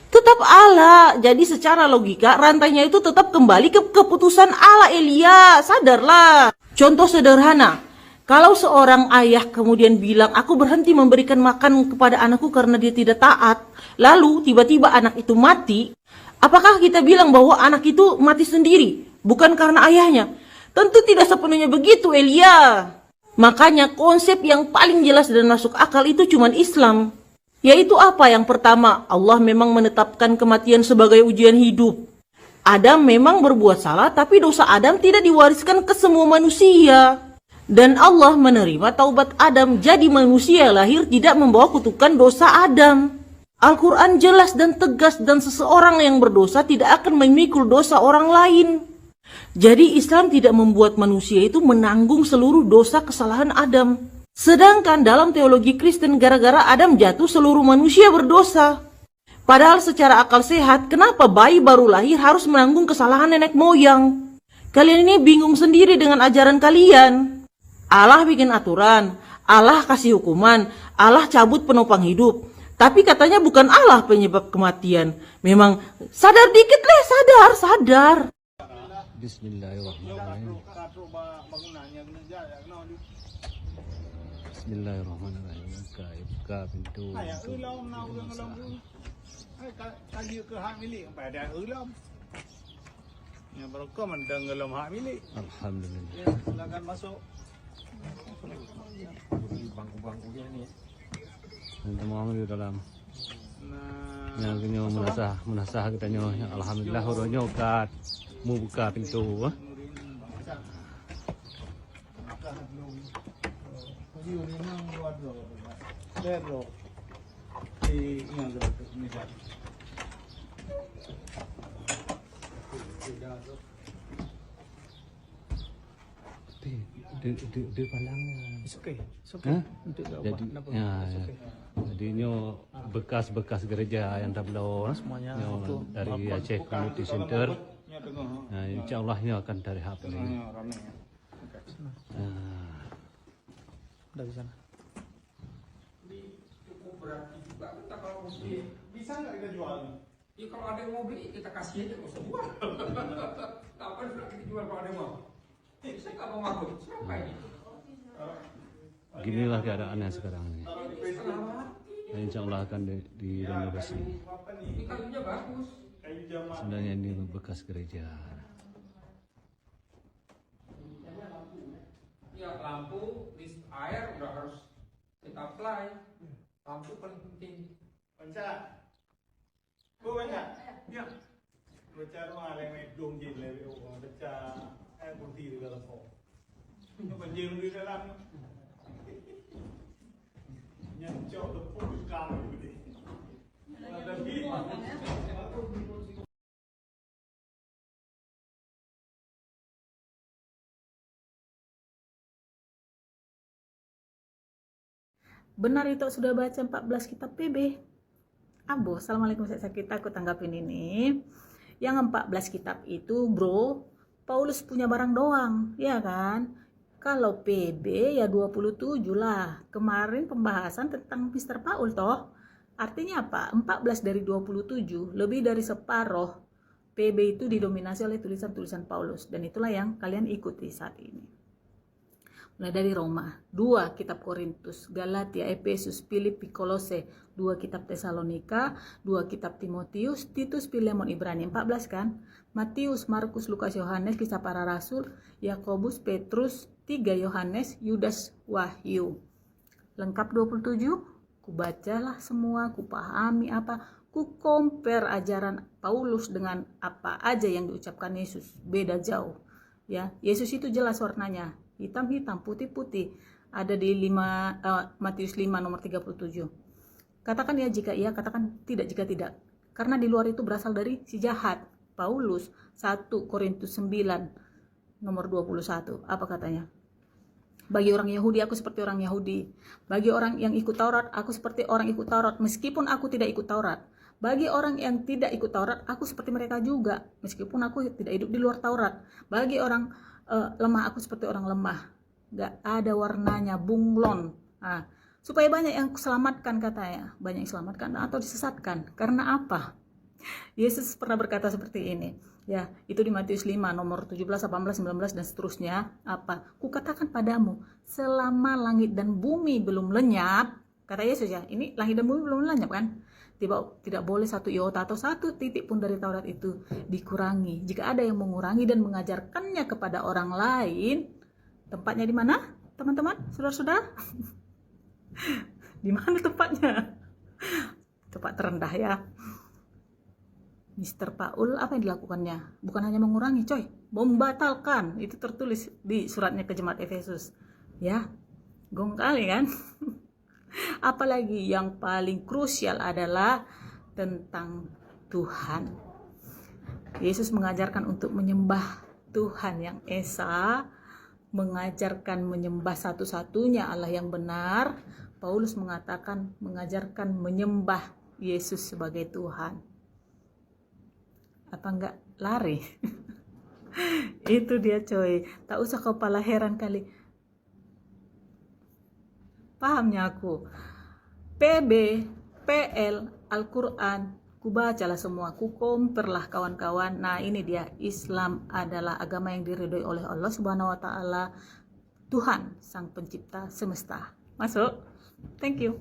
Tetap Allah. Jadi secara logika rantainya itu tetap kembali ke keputusan Allah Elia. Sadarlah. Contoh sederhana. Kalau seorang ayah kemudian bilang aku berhenti memberikan makan kepada anakku karena dia tidak taat. Lalu tiba-tiba anak itu mati. Apakah kita bilang bahwa anak itu mati sendiri? Bukan karena ayahnya. Tentu tidak sepenuhnya begitu Elia. Makanya konsep yang paling jelas dan masuk akal itu cuma Islam. Yaitu apa? Yang pertama, Allah memang menetapkan kematian sebagai ujian hidup. Adam memang berbuat salah, tapi dosa Adam tidak diwariskan ke semua manusia. Dan Allah menerima taubat Adam, jadi manusia lahir tidak membawa kutukan dosa Adam. Al-Quran jelas dan tegas, dan seseorang yang berdosa tidak akan memikul dosa orang lain. Jadi Islam tidak membuat manusia itu menanggung seluruh dosa kesalahan Adam. Sedangkan dalam teologi Kristen gara-gara Adam jatuh seluruh manusia berdosa. Padahal secara akal sehat, kenapa bayi baru lahir harus menanggung kesalahan nenek moyang? Kalian ini bingung sendiri dengan ajaran kalian. Allah bikin aturan, Allah kasih hukuman, Allah cabut penopang hidup. Tapi katanya bukan Allah penyebab kematian. Memang sadar dikit lah, sadar. Bismillahirrahmanirrahim. Bismillahirrahmanirrahim. Buka pintu. Kayu ke hak milik pada ulam. Yang berkah mendenggelam hak milik. Alhamdulillah. Silakan masuk. Bangku-bangku ini. Semua di dalam. Yang kini menasah katanya. Alhamdulillah horonya kat. Mau buka pintu. Di pandangnya. It's okay. Hah? Jadi, ya. Jadi ini bekas-bekas gereja yang tablo Semuanya yang itu dari Aceh Community Center. Nah, insya Allah ini akan dari HP ini. Dari sana. Cukup berarti juga kita kalau mesti. Bisa nggak kita jual nih? Ya kalau ada yang mau beli kita kasih aja, nggak usah jual. Kapan sudah kita jual kalau ada yang mau? Saya nggak mau ngaku. Siapa ini? Ginilah keadaannya sekarang ini. Selamat. Dan insya Allah akan direnovasi. Ini kayunya bagus. Kayu jamaah. Sebenarnya ini bekas gereja. Ya lampu, list air udah harus kita apply. Lampu paling penting. Panca. Bu banyak. Ya. Baca rumah ada medung jadi level baca kursi di dalam hall. Ini banjir di dalam. Nyancok tepung kamu gitu. Ada bima. Benar itu sudah baca 14 kitab PB. Abo, assalamualaikum, kita aku tanggapin ini. Yang 14 kitab itu, bro, Paulus punya barang doang, ya kan? Kalau PB ya 27 lah. Kemarin pembahasan tentang Mr. Paul toh. Artinya apa? 14 dari 27, lebih dari separuh PB itu didominasi oleh tulisan-tulisan Paulus. Dan itulah yang kalian ikuti saat ini. Mulai dari Roma, 2 kitab Korintus, Galatia, Efesus, Filipi, Kolose, 2 kitab Tesalonika, 2 kitab Timotius, Titus, Filemon, Ibrani, 14 kan? Matius, Markus, Lukas, Yohanes, Kisah Para Rasul, Yakobus, Petrus, 3 Yohanes, Yudas, Wahyu. Lengkap 27? Kubacalah semua, kupahami apa, ku compare ajaran Paulus dengan apa aja yang diucapkan Yesus. Beda jauh. Ya, Yesus itu jelas warnanya. Hitam-hitam, putih-putih. Ada di Matius 5 nomor 37. Katakan ya jika iya, katakan tidak jika tidak. Karena di luar itu berasal dari si jahat. Paulus 1 Korintus 9 nomor 21. Apa katanya? Bagi orang Yahudi, aku seperti orang Yahudi. Bagi orang yang ikut Taurat, aku seperti orang ikut Taurat. Meskipun aku tidak ikut Taurat. Bagi orang yang tidak ikut Taurat, aku seperti mereka juga. Meskipun aku tidak hidup di luar Taurat. Bagi orang lemah, aku seperti orang lemah. Gak ada warnanya, bunglon. Nah, supaya banyak yang selamatkan katanya. Banyak yang selamatkan atau disesatkan. Karena apa? Yesus pernah berkata seperti ini. Ya, itu di Matius 5 nomor 17, 18, 19 dan seterusnya. Apa? Kukatakan padamu, selama langit dan bumi belum lenyap, kata Yesus ya, ini langit dan bumi belum lenyap kan? Tidak boleh 1 iota atau 1 titik pun dari Taurat itu dikurangi. Jika ada yang mengurangi dan mengajarkannya kepada orang lain, tempatnya di mana, teman-teman, saudara-saudara? Di mana tempatnya? Tempat terendah ya. Mr. Paul, apa yang dilakukannya? Bukan hanya mengurangi, coy, membatalkan. Itu tertulis di suratnya ke jemaat Efesus. Ya, gong kali kan? Apalagi yang paling krusial adalah tentang Tuhan. Yesus mengajarkan untuk menyembah Tuhan yang Esa, mengajarkan menyembah satu-satunya Allah yang benar. Paulus mengajarkan menyembah Yesus sebagai Tuhan. Apa enggak lari? Itu dia coy. Tak usah kepala heran kali. Pahamnya aku. PB, PL, Al-Quran, kubacalah semua, ku komperlah kawan-kawan. Nah ini dia, Islam adalah agama yang diridhoi oleh Allah Subhanahu wa Ta'ala, Tuhan sang pencipta semesta. Masuk? Thank you.